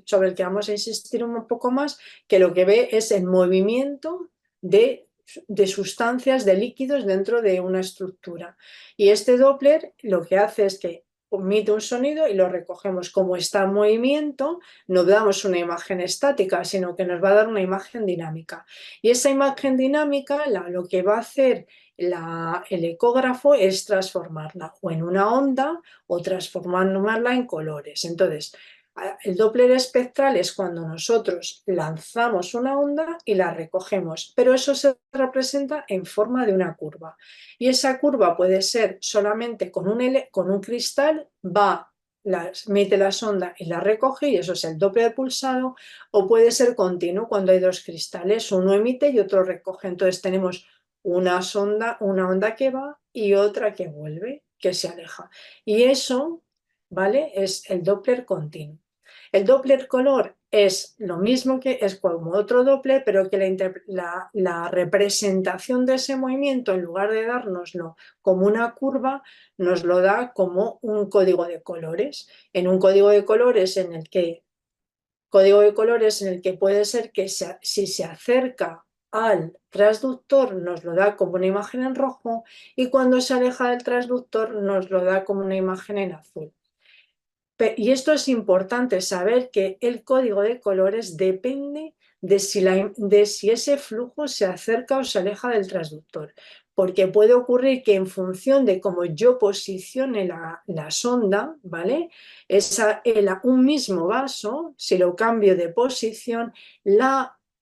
sobre el que vamos a insistir un poco más, que lo que ve es el movimiento de sustancias, de líquidos dentro de una estructura. Y este Doppler lo que hace es que emite un sonido y lo recogemos. Como está en movimiento, no damos una imagen estática, sino que nos va a dar una imagen dinámica. Y esa imagen dinámica, lo que va a hacer el ecógrafo es transformarla o en una onda o transformarla en colores. Entonces, el Doppler espectral es cuando nosotros lanzamos una onda y la recogemos, pero eso se representa en forma de una curva. Y esa curva puede ser solamente con un cristal, mete la sonda y la recoge, y eso es el Doppler pulsado, o puede ser continuo cuando hay dos cristales, uno emite y otro recoge. Entonces tenemos una onda que va y otra que vuelve, que se aleja. Y eso, ¿vale? Es el Doppler continuo. El Doppler color es lo mismo, que es como otro Doppler, pero que la representación de ese movimiento, en lugar de dárnoslo como una curva, nos lo da como un código de colores. En un código de colores en el que puede ser que si se acerca al transductor nos lo da como una imagen en rojo, y cuando se aleja del transductor nos lo da como una imagen en azul. Y esto es importante saber, que el código de colores depende de si ese flujo se acerca o se aleja del transductor, porque puede ocurrir que en función de cómo yo posicione la sonda, ¿vale? Un mismo vaso, si lo cambio de posición,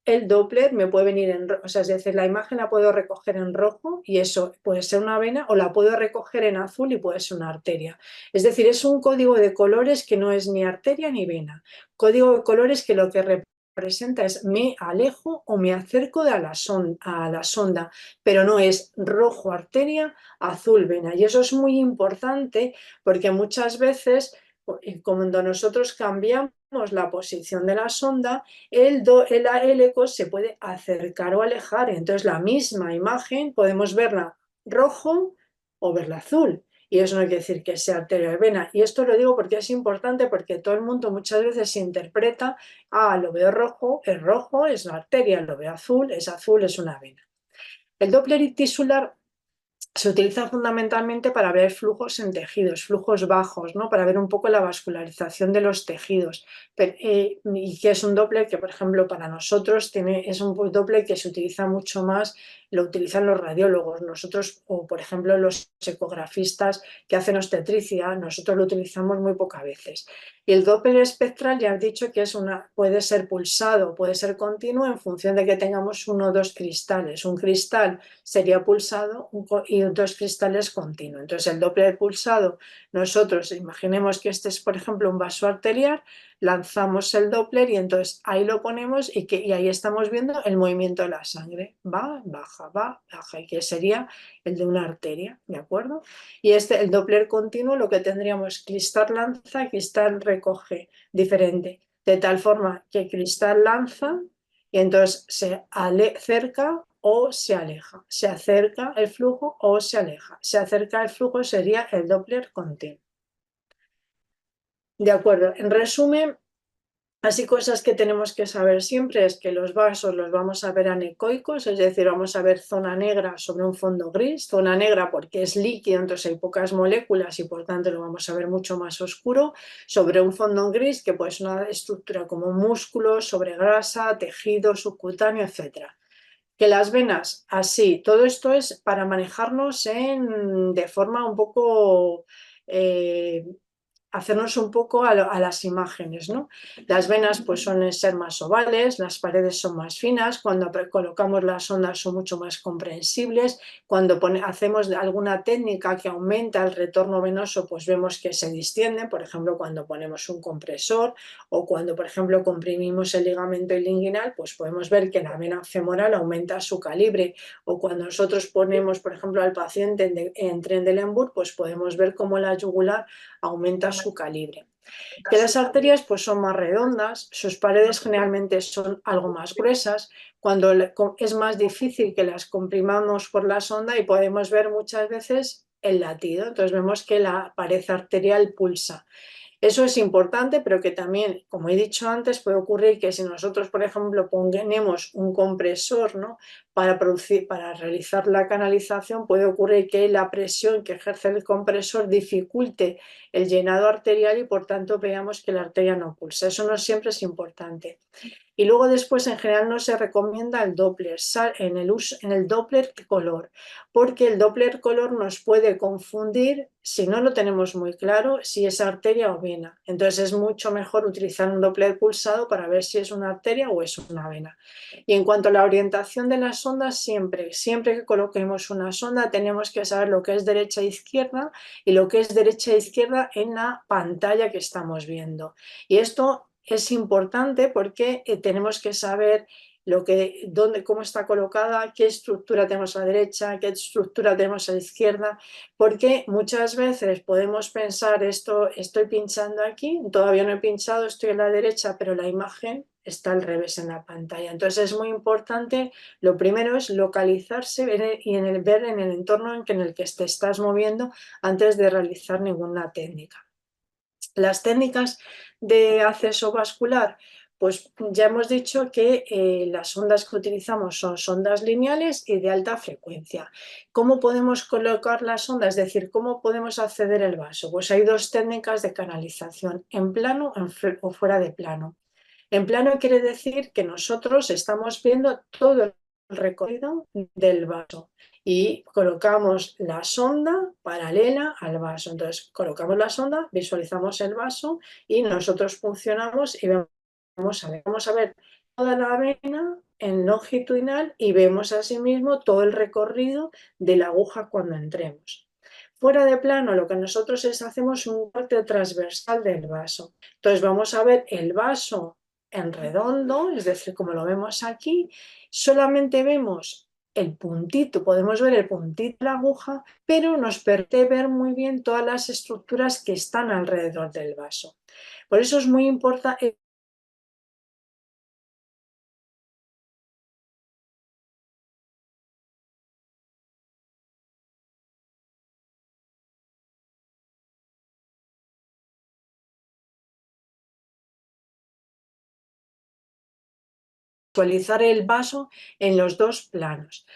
el Doppler me puede venir o sea, es decir, la imagen la puedo recoger en rojo y eso puede ser una vena, o la puedo recoger en azul y puede ser una arteria. Es decir, es un código de colores que no es ni arteria ni vena. Código de colores que lo que representa es me alejo o me acerco a la sonda, pero no es rojo arteria, azul vena. Y eso es muy importante, porque muchas veces, cuando nosotros cambiamos la posición de la sonda, el eco se puede acercar o alejar. Entonces, la misma imagen podemos verla rojo o verla azul. Y eso no quiere decir que sea arteria o vena. Y esto lo digo porque es importante, porque todo el mundo muchas veces se interpreta: lo veo rojo, es una arteria; lo veo azul, es una vena. El Doppler tisular se utiliza fundamentalmente para ver flujos en tejidos, flujos bajos, ¿no? Para ver un poco la vascularización de los tejidos. Y que es un Doppler que, por ejemplo, para nosotros es un Doppler que se utiliza mucho más, lo utilizan los radiólogos. Nosotros, o por ejemplo los ecografistas que hacen obstetricia, nosotros lo utilizamos muy pocas veces. Y el Doppler espectral, ya he dicho que puede ser pulsado, puede ser continuo, en función de que tengamos uno o dos cristales. Un cristal sería pulsado y dos cristales continuos. Entonces, el Doppler pulsado, nosotros imaginemos que este es, por ejemplo, un vaso arterial, lanzamos el Doppler y entonces ahí lo ponemos, y ahí estamos viendo el movimiento de la sangre. Va, baja, y que sería el de una arteria, ¿de acuerdo? Y el Doppler continuo, lo que tendríamos: cristal lanza, cristal recoge, diferente. De tal forma que cristal lanza y entonces se acerca o se aleja. Se acerca el flujo o se aleja. Se acerca el flujo sería el Doppler continuo. De acuerdo. En resumen, así cosas que tenemos que saber siempre es que los vasos los vamos a ver anecoicos, es decir, vamos a ver zona negra sobre un fondo gris. Zona negra porque es líquido, entonces hay pocas moléculas y por tanto lo vamos a ver mucho más oscuro, sobre un fondo gris que puede ser una estructura como músculos, sobre grasa, tejido subcutáneo, etc. Que las venas, así, todo esto es para manejarnos de forma un poco... eh, hacernos un poco a las imágenes, ¿no? Las venas pues suelen ser más ovales, las paredes son más finas, cuando colocamos las ondas son mucho más comprensibles, cuando hacemos alguna técnica que aumenta el retorno venoso, pues vemos que se distiende, por ejemplo, cuando ponemos un compresor o cuando, por ejemplo, comprimimos el ligamento inguinal, pues podemos ver que la vena femoral aumenta su calibre, o cuando nosotros ponemos, por ejemplo, al paciente en Trendelenburg, pues podemos ver cómo la yugular aumenta su calibre. Que las arterias pues son más redondas, sus paredes generalmente son algo más gruesas, cuando es más difícil que las comprimamos por la sonda y podemos ver muchas veces el latido, entonces vemos que la pared arterial pulsa. Eso es importante, pero que también, como he dicho antes, puede ocurrir que si nosotros, por ejemplo, ponemos un compresor, ¿no?, para realizar la canalización, puede ocurrir que la presión que ejerce el compresor dificulte el llenado arterial y por tanto veamos que la arteria no pulsa. Eso no siempre es importante. Y luego después en general no se recomienda el Doppler, en el Doppler color, porque el Doppler color nos puede confundir si no lo tenemos muy claro si es arteria o vena. Entonces es mucho mejor utilizar un Doppler pulsado para ver si es una arteria o es una vena. Y en cuanto a la orientación de las sondas, siempre que coloquemos una sonda tenemos que saber lo que es derecha e izquierda y lo que es derecha e izquierda en la pantalla que estamos viendo. Y esto es importante porque tenemos que saber cómo está colocada, qué estructura tenemos a la derecha, qué estructura tenemos a la izquierda, porque muchas veces podemos pensar estoy pinchando aquí, todavía no he pinchado, estoy a la derecha, pero la imagen está al revés en la pantalla. Entonces es muy importante, lo primero es localizarse y ver en el entorno en el que te estás moviendo antes de realizar ninguna técnica. Las técnicas de acceso vascular, pues ya hemos dicho que las ondas que utilizamos son sondas lineales y de alta frecuencia. ¿Cómo podemos colocar las ondas? Es decir, ¿cómo podemos acceder al vaso? Pues hay dos técnicas de canalización, en plano o fuera de plano. En plano quiere decir que nosotros estamos viendo todo el recorrido del vaso y colocamos la sonda paralela al vaso. Entonces colocamos la sonda, visualizamos el vaso y nosotros funcionamos y vamos a ver toda la vena en longitudinal y vemos asimismo todo el recorrido de la aguja cuando entremos. Fuera de plano lo que nosotros hacemos un corte transversal del vaso. Entonces vamos a ver el vaso en redondo, es decir, como lo vemos aquí, solamente vemos el puntito, podemos ver el puntito de la aguja, pero nos permite ver muy bien todas las estructuras que están alrededor del vaso. Por eso es muy importante visualizar el vaso en los dos planos.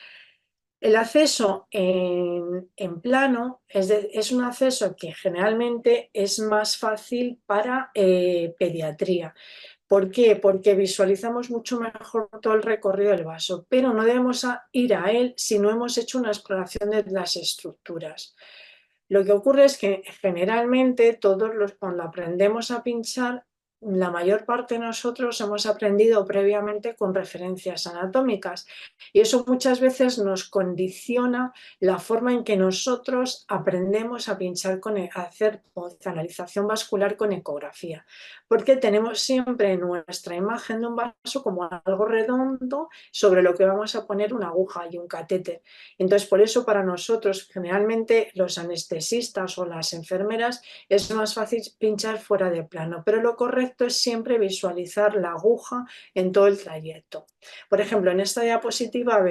El acceso en plano es un acceso que generalmente es más fácil para pediatría. ¿Por qué? Porque visualizamos mucho mejor todo el recorrido del vaso, pero no debemos ir a él si no hemos hecho una exploración de las estructuras. Lo que ocurre es que generalmente cuando aprendemos a pinchar, la mayor parte de nosotros hemos aprendido previamente con referencias anatómicas y eso muchas veces nos condiciona la forma en que nosotros aprendemos a pinchar, a hacer canalización vascular con ecografía, porque tenemos siempre nuestra imagen de un vaso como algo redondo sobre lo que vamos a poner una aguja y un catéter. Entonces, por eso para nosotros, generalmente los anestesistas o las enfermeras, es más fácil pinchar fuera de plano, pero lo correcto es siempre visualizar la aguja en todo el trayecto. Por ejemplo, en esta diapositiva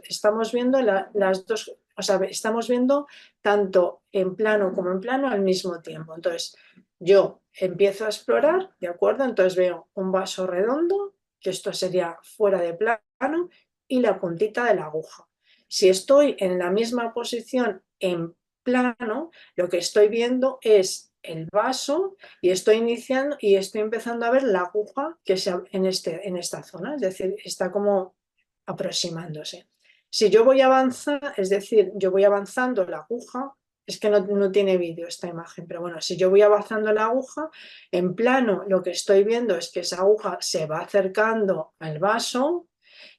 estamos viendo las dos, o sea, estamos viendo tanto en plano como en plano al mismo tiempo. Entonces, yo empiezo a explorar, ¿de acuerdo? Entonces veo un vaso redondo, que esto sería fuera de plano, y la puntita de la aguja. Si estoy en la misma posición en plano, lo que estoy viendo es el vaso y estoy iniciando y estoy empezando a ver la aguja que en esta zona, es decir, está como aproximándose. Si yo voy avanzando, es decir, yo voy avanzando la aguja, Es que no tiene vídeo esta imagen, pero bueno, si yo voy avanzando la aguja, en plano lo que estoy viendo es que esa aguja se va acercando al vaso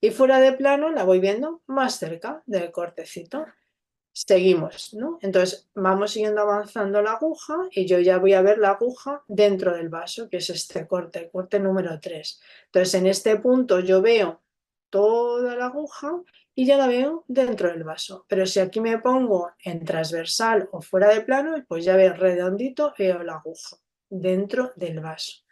y fuera de plano la voy viendo más cerca del cortecito. Seguimos, ¿no? Entonces vamos siguiendo avanzando la aguja y yo ya voy a ver la aguja dentro del vaso, que es este corte, el corte número 3. Entonces en este punto yo veo toda la aguja y ya la veo dentro del vaso. Pero si aquí me pongo en transversal o fuera de plano, pues ya veo redondito, veo la aguja dentro del vaso.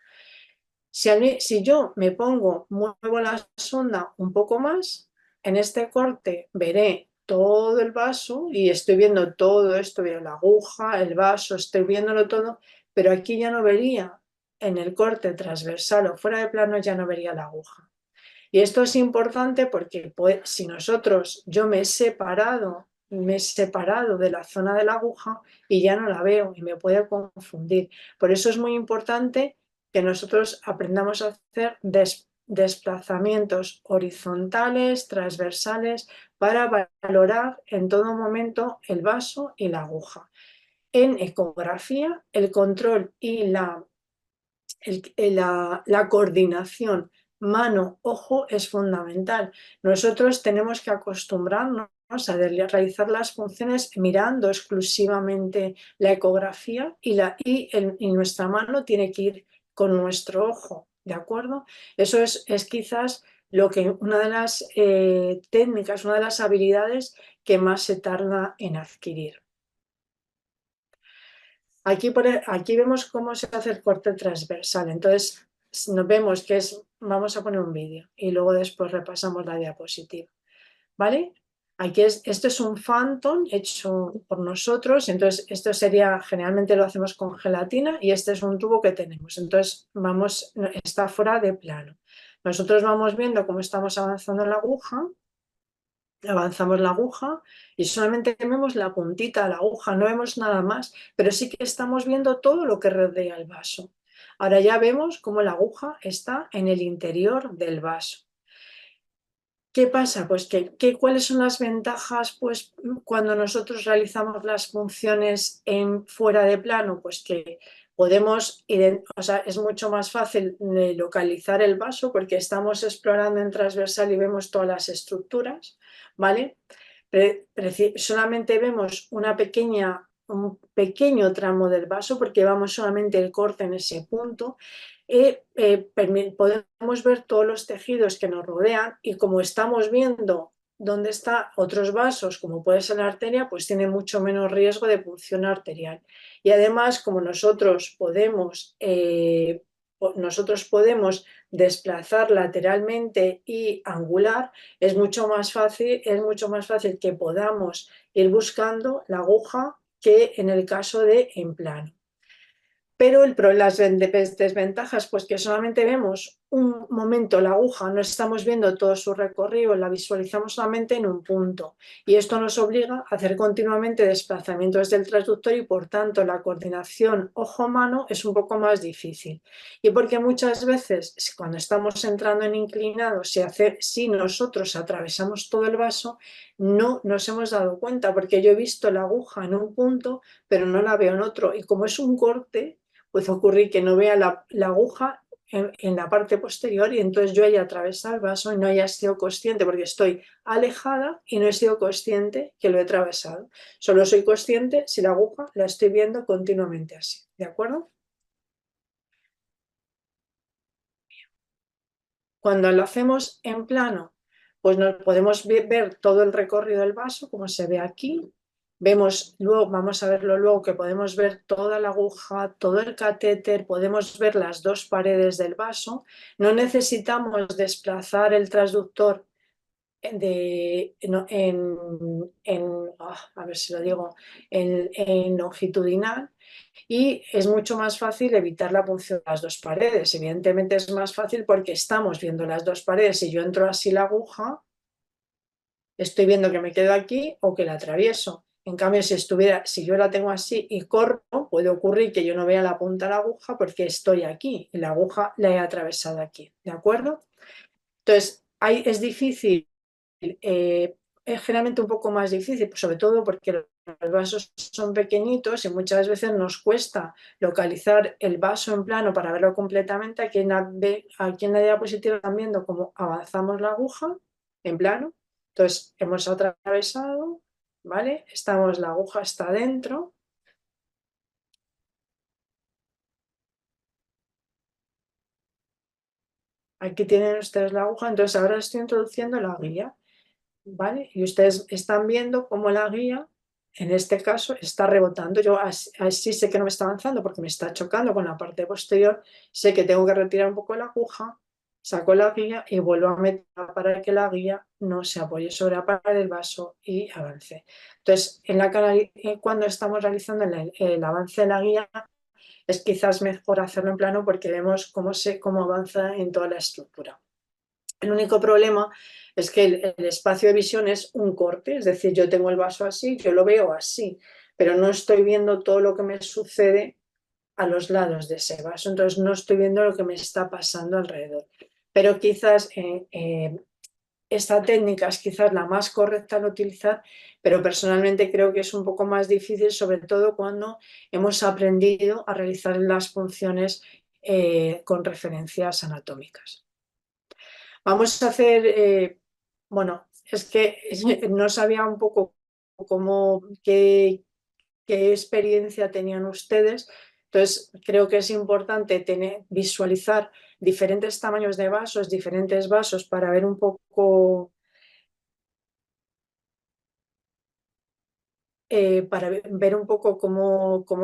Si yo me pongo, muevo la sonda un poco más, en este corte veré todo el vaso y estoy viendo todo esto, veo la aguja, el vaso, estoy viéndolo todo, pero aquí ya no vería, en el corte transversal o fuera de plano ya no vería la aguja. Y esto es importante porque pues, si yo me he separado de la zona de la aguja y ya no la veo y me puede confundir. Por eso es muy importante que nosotros aprendamos a hacer desplazamientos horizontales, transversales, para valorar en todo momento el vaso y la aguja. En ecografía, el control y la coordinación mano-ojo es fundamental. Nosotros tenemos que acostumbrarnos a realizar las funciones mirando exclusivamente la ecografía y nuestra mano tiene que ir con nuestro ojo, ¿de acuerdo? Eso es quizás una de las técnicas, una de las habilidades que más se tarda en adquirir. Aquí vemos cómo se hace el corte transversal. Entonces, nos vemos que vamos a poner un vídeo y luego después repasamos la diapositiva. ¿Vale? Esto es un Phantom hecho por nosotros. Entonces, esto generalmente lo hacemos con gelatina y este es un tubo que tenemos. Entonces, está fuera de plano. Nosotros vamos viendo cómo estamos avanzando la aguja. Avanzamos la aguja y solamente vemos la puntita de la aguja, no vemos nada más, pero sí que estamos viendo todo lo que rodea el vaso. Ahora ya vemos cómo la aguja está en el interior del vaso. ¿Qué pasa? Pues ¿cuáles son las ventajas pues, cuando nosotros realizamos las funciones fuera de plano? Pues que es mucho más fácil localizar el vaso porque estamos explorando en transversal y vemos todas las estructuras, ¿vale? Solamente vemos un pequeño tramo del vaso porque vamos solamente el corte en ese punto. Podemos ver todos los tejidos que nos rodean y como estamos viendo dónde están otros vasos, como puede ser la arteria, pues tiene mucho menos riesgo de punción arterial. Y además, como nosotros podemos desplazar lateralmente y angular, es mucho más fácil que podamos ir buscando la aguja que en el caso de en plano. Pero las desventajas, pues que solamente vemos un momento la aguja, no estamos viendo todo su recorrido, la visualizamos solamente en un punto. Y esto nos obliga a hacer continuamente desplazamientos del transductor y por tanto la coordinación ojo-mano es un poco más difícil. Y porque muchas veces cuando estamos entrando en inclinado, si nosotros atravesamos todo el vaso, no nos hemos dado cuenta porque yo he visto la aguja en un punto, pero no la veo en otro. Y como es un corte, puede ocurrir que no vea la aguja en la parte posterior y entonces yo haya atravesado el vaso y no haya sido consciente porque estoy alejada y no he sido consciente que lo he atravesado. Solo soy consciente si la aguja la estoy viendo continuamente así, ¿de acuerdo? Cuando lo hacemos en plano, pues nos podemos ver todo el recorrido del vaso, como se ve aquí. Vamos a verlo luego, que podemos ver toda la aguja, todo el catéter, podemos ver las dos paredes del vaso. No necesitamos desplazar el transductor a ver si lo digo, en longitudinal, y es mucho más fácil evitar la punción de las dos paredes. Evidentemente es más fácil porque estamos viendo las dos paredes. Si yo entro así la aguja, estoy viendo que me quedo aquí o que la atravieso. En cambio, si yo la tengo así y corro, puede ocurrir que yo no vea la punta de la aguja porque estoy aquí y la aguja la he atravesado aquí, ¿de acuerdo? Entonces, es difícil es generalmente un poco más difícil, pues sobre todo porque los vasos son pequeñitos y muchas veces nos cuesta localizar el vaso en plano para verlo completamente. Aquí en la diapositiva están viendo cómo avanzamos la aguja en plano. Entonces hemos atravesado, ¿vale? La aguja está dentro. Aquí tienen ustedes la aguja, entonces ahora estoy introduciendo la guía, ¿vale? Y ustedes están viendo cómo la guía, en este caso, está rebotando. Yo así sé que no me está avanzando porque me está chocando con la parte posterior. Sé que tengo que retirar un poco la aguja, saco la guía y vuelvo a meter para que la guía no se apoye sobre la pared del vaso y avance. Entonces, cuando estamos realizando el avance de la guía, es quizás mejor hacerlo en plano porque vemos cómo avanza en toda la estructura. El único problema es que el espacio de visión es un corte, es decir, yo tengo el vaso así, yo lo veo así, pero no estoy viendo todo lo que me sucede a los lados de ese vaso, entonces no estoy viendo lo que me está pasando alrededor. Pero quizás esta técnica es quizás la más correcta al utilizar, pero personalmente creo que es un poco más difícil, sobre todo cuando hemos aprendido a realizar las funciones con referencias anatómicas. Vamos a hacer, bueno, es que no sabía un poco qué experiencia tenían ustedes, entonces creo que es importante visualizar diferentes tamaños de vasos, diferentes vasos para ver un poco, cómo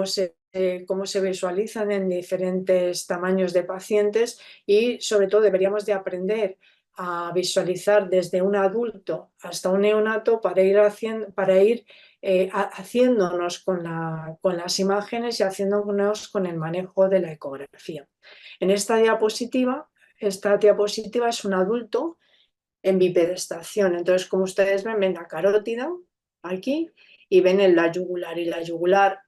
se visualizan en diferentes tamaños de pacientes y sobre todo deberíamos de aprender a visualizar desde un adulto hasta un neonato para ir haciéndonos con las imágenes y haciéndonos con el manejo de la ecografía. En esta diapositiva es un adulto en bipedestación. Entonces, como ustedes ven la carótida aquí y ven en la yugular, y la yugular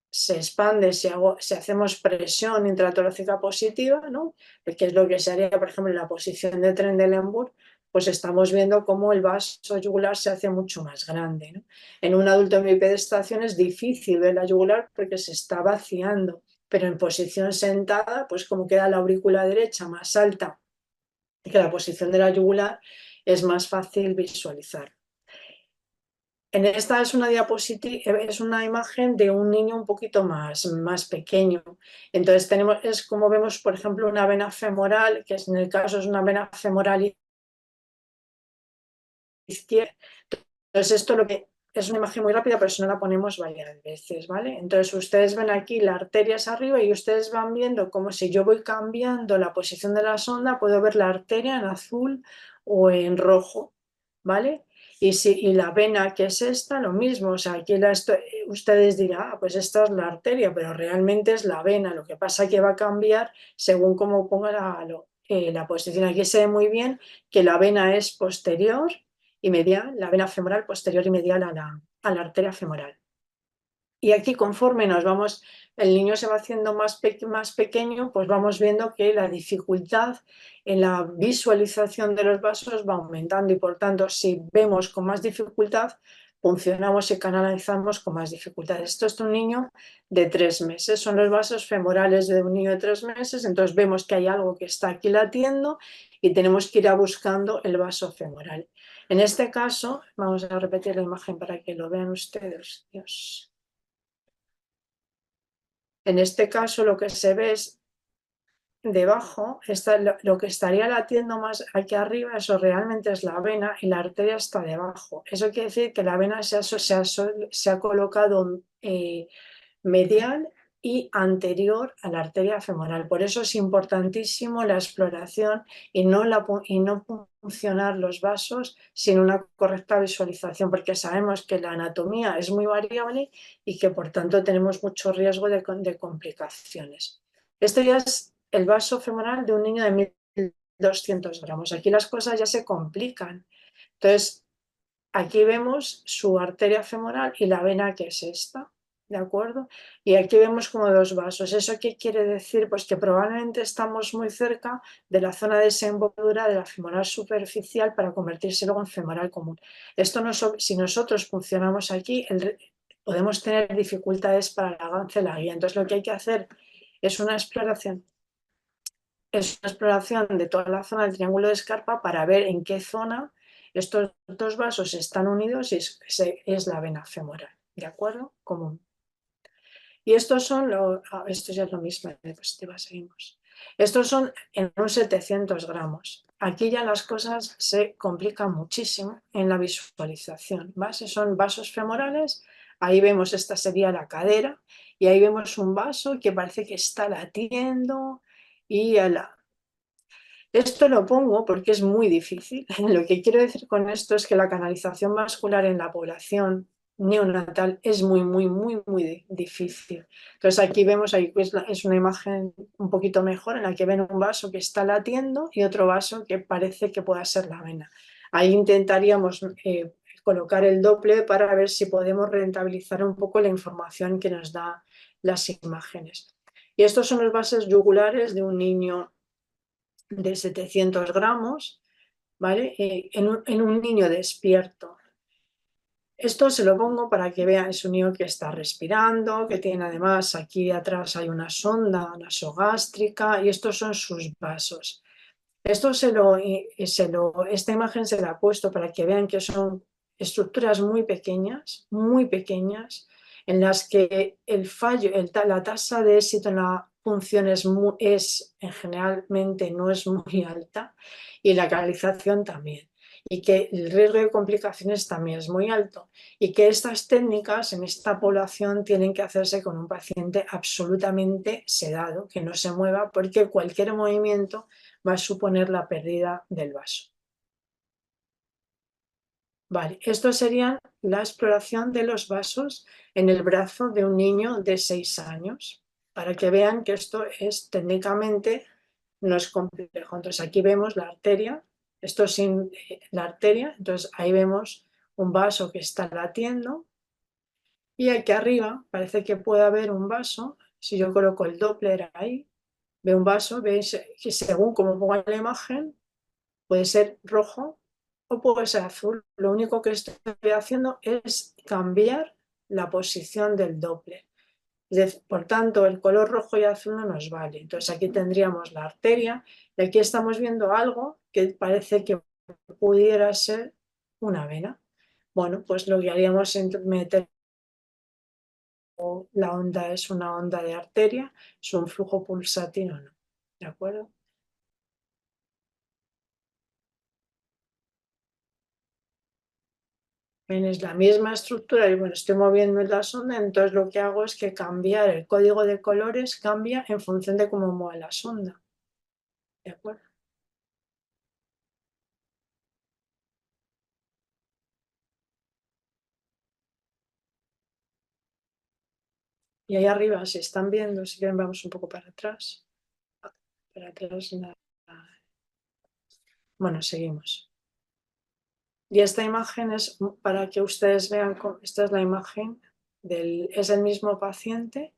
se expande si hacemos presión intratorácica positiva, ¿no? Que es lo que se haría, por ejemplo, en la posición de Trendelenburg, pues estamos viendo cómo el vaso yugular se hace mucho más grande, ¿no? En un adulto en bipedestación es difícil ver la yugular porque se está vaciando, pero en posición sentada, pues como queda la aurícula derecha más alta que la posición de la yugular, es más fácil visualizar. En esta es una diapositiva, es una imagen de un niño un poquito más pequeño. Entonces es como vemos, por ejemplo, una vena femoral, que en el caso es una vena femoral izquierda. Entonces esto lo que es una imagen muy rápida, pero si no la ponemos varias veces, ¿vale? Entonces ustedes ven aquí la arteria es arriba y ustedes van viendo como si yo voy cambiando la posición de la sonda, puedo ver la arteria en azul o en rojo, ¿vale? Y la vena que es esta, lo mismo, o sea, aquí ustedes dirán, pues esta es la arteria, pero realmente es la vena, lo que pasa es que va a cambiar según cómo ponga la posición. Aquí se ve muy bien que la vena es posterior y medial, la vena femoral posterior y medial a la arteria femoral. Y aquí conforme el niño se va haciendo más pequeño, pues vamos viendo que la dificultad en la visualización de los vasos va aumentando y por tanto si vemos con más dificultad, funcionamos y canalizamos con más dificultad. Esto es un niño de 3 meses, son los vasos femorales de un niño de 3 meses, entonces vemos que hay algo que está aquí latiendo y tenemos que ir a buscando el vaso femoral. En este caso, vamos a repetir la imagen para que lo vean ustedes. Dios. En este caso lo que se ve es debajo, lo que estaría latiendo más aquí arriba, eso realmente es la vena y la arteria está debajo. Eso quiere decir que la vena se ha colocado medial y anterior a la arteria femoral. Por eso es importantísimo la exploración y no funcionar los vasos sin una correcta visualización, porque sabemos que la anatomía es muy variable y que por tanto tenemos mucho riesgo de complicaciones. Esto ya es el vaso femoral de un niño de 1.200 gramos. Aquí las cosas ya se complican. Entonces, aquí vemos su arteria femoral y la vena que es esta. ¿de acuerdo? Y aquí vemos como dos vasos. ¿Eso qué quiere decir? Pues que probablemente estamos muy cerca de la zona de desembocadura de la femoral superficial para convertirse luego en femoral común. Esto no, si nosotros funcionamos aquí, podemos tener dificultades para el avance de la guía. Entonces lo que hay que hacer es una exploración. Es una exploración de toda la zona del triángulo de Scarpa para ver en qué zona estos dos vasos están unidos y es la vena femoral, ¿de acuerdo? Común. Y estos son, esto ya es lo mismo, diapositiva, seguimos. Estos son en unos 700 gramos. Aquí ya las cosas se complican muchísimo en la visualización. Son vasos femorales, ahí vemos, esta sería la cadera, y ahí vemos un vaso que parece que está latiendo y esto lo pongo porque es muy difícil. Lo que quiero decir con esto es que la canalización vascular en la población neonatal es muy difícil. Entonces aquí vemos, ahí es una imagen un poquito mejor en la que ven un vaso que está latiendo y otro vaso que parece que pueda ser la vena. Ahí intentaríamos colocar el Doppler para ver si podemos rentabilizar un poco la información que nos da las imágenes. Y estos son los vasos yugulares de un niño de 700 gramos, ¿vale? En un niño despierto. Esto se lo pongo para que vean, es un niño que está respirando, que tiene además aquí atrás hay una sonda nasogástrica y estos son sus vasos. Esto esta imagen se la he puesto para que vean que son estructuras muy pequeñas, en las que el fallo, la tasa de éxito en la función generalmente no es muy alta y la canalización también. Y que el riesgo de complicaciones también es muy alto. Y que estas técnicas en esta población tienen que hacerse con un paciente absolutamente sedado, que no se mueva, porque cualquier movimiento va a suponer la pérdida del vaso. Vale, esto sería la exploración de los vasos en el brazo de un niño de 6 años, para que vean que esto es técnicamente no es complejo. Entonces aquí vemos la arteria, esto sin la arteria, entonces ahí vemos un vaso que está latiendo y aquí arriba parece que puede haber un vaso, si yo coloco el Doppler ahí, veo un vaso, veis que según como pongo la imagen, puede ser rojo o puede ser azul. Lo único que estoy haciendo es cambiar la posición del Doppler. Por tanto, el color rojo y azul no nos vale. Entonces aquí tendríamos la arteria y aquí estamos viendo algo que parece que pudiera ser una vena. Bueno, pues lo que haríamos es meter la onda es una onda de arteria, es un flujo pulsatino o no. ¿De acuerdo? Es la misma estructura y bueno, estoy moviendo la sonda, entonces lo que hago es que cambiar el código de colores cambia en función de cómo mueve la sonda. ¿De acuerdo? Y ahí arriba, si están viendo, si quieren vamos un poco para atrás. Para atrás, nada. Bueno, seguimos. Y esta imagen es para que ustedes vean, esta es la imagen es el mismo paciente,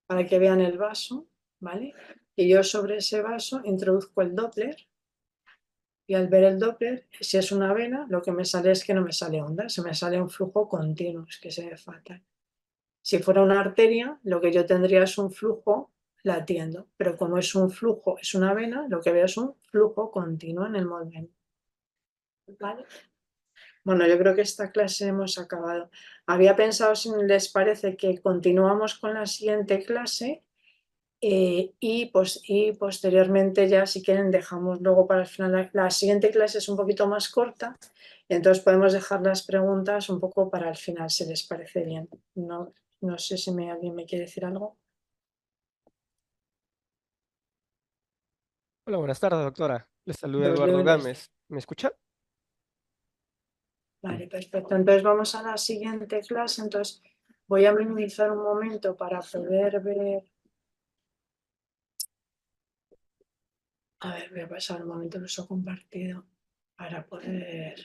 para que vean el vaso, ¿vale? Y yo sobre ese vaso introduzco el Doppler y al ver el Doppler, si es una vena, lo que me sale es que no me sale onda, se me sale un flujo continuo, es que se ve fatal. Si fuera una arteria, lo que yo tendría es un flujo latiendo, pero como es un flujo, es una vena, lo que veo es un flujo continuo en el movimiento. ¿Vale? Bueno, yo creo que esta clase hemos acabado. Había pensado, si les parece, que continuamos con la siguiente clase y posteriormente ya, si quieren, dejamos luego para el final. La siguiente clase es un poquito más corta, entonces podemos dejar las preguntas un poco para el final, si les parece bien. No sé si alguien me quiere decir algo. Hola, buenas tardes, doctora. Les saluda Los Eduardo libros. Gámez. ¿Me escucha? Vale, perfecto. Entonces vamos a la siguiente clase. Entonces voy a minimizar un momento para poder ver. A ver, voy a pasar un momento el uso compartido para poder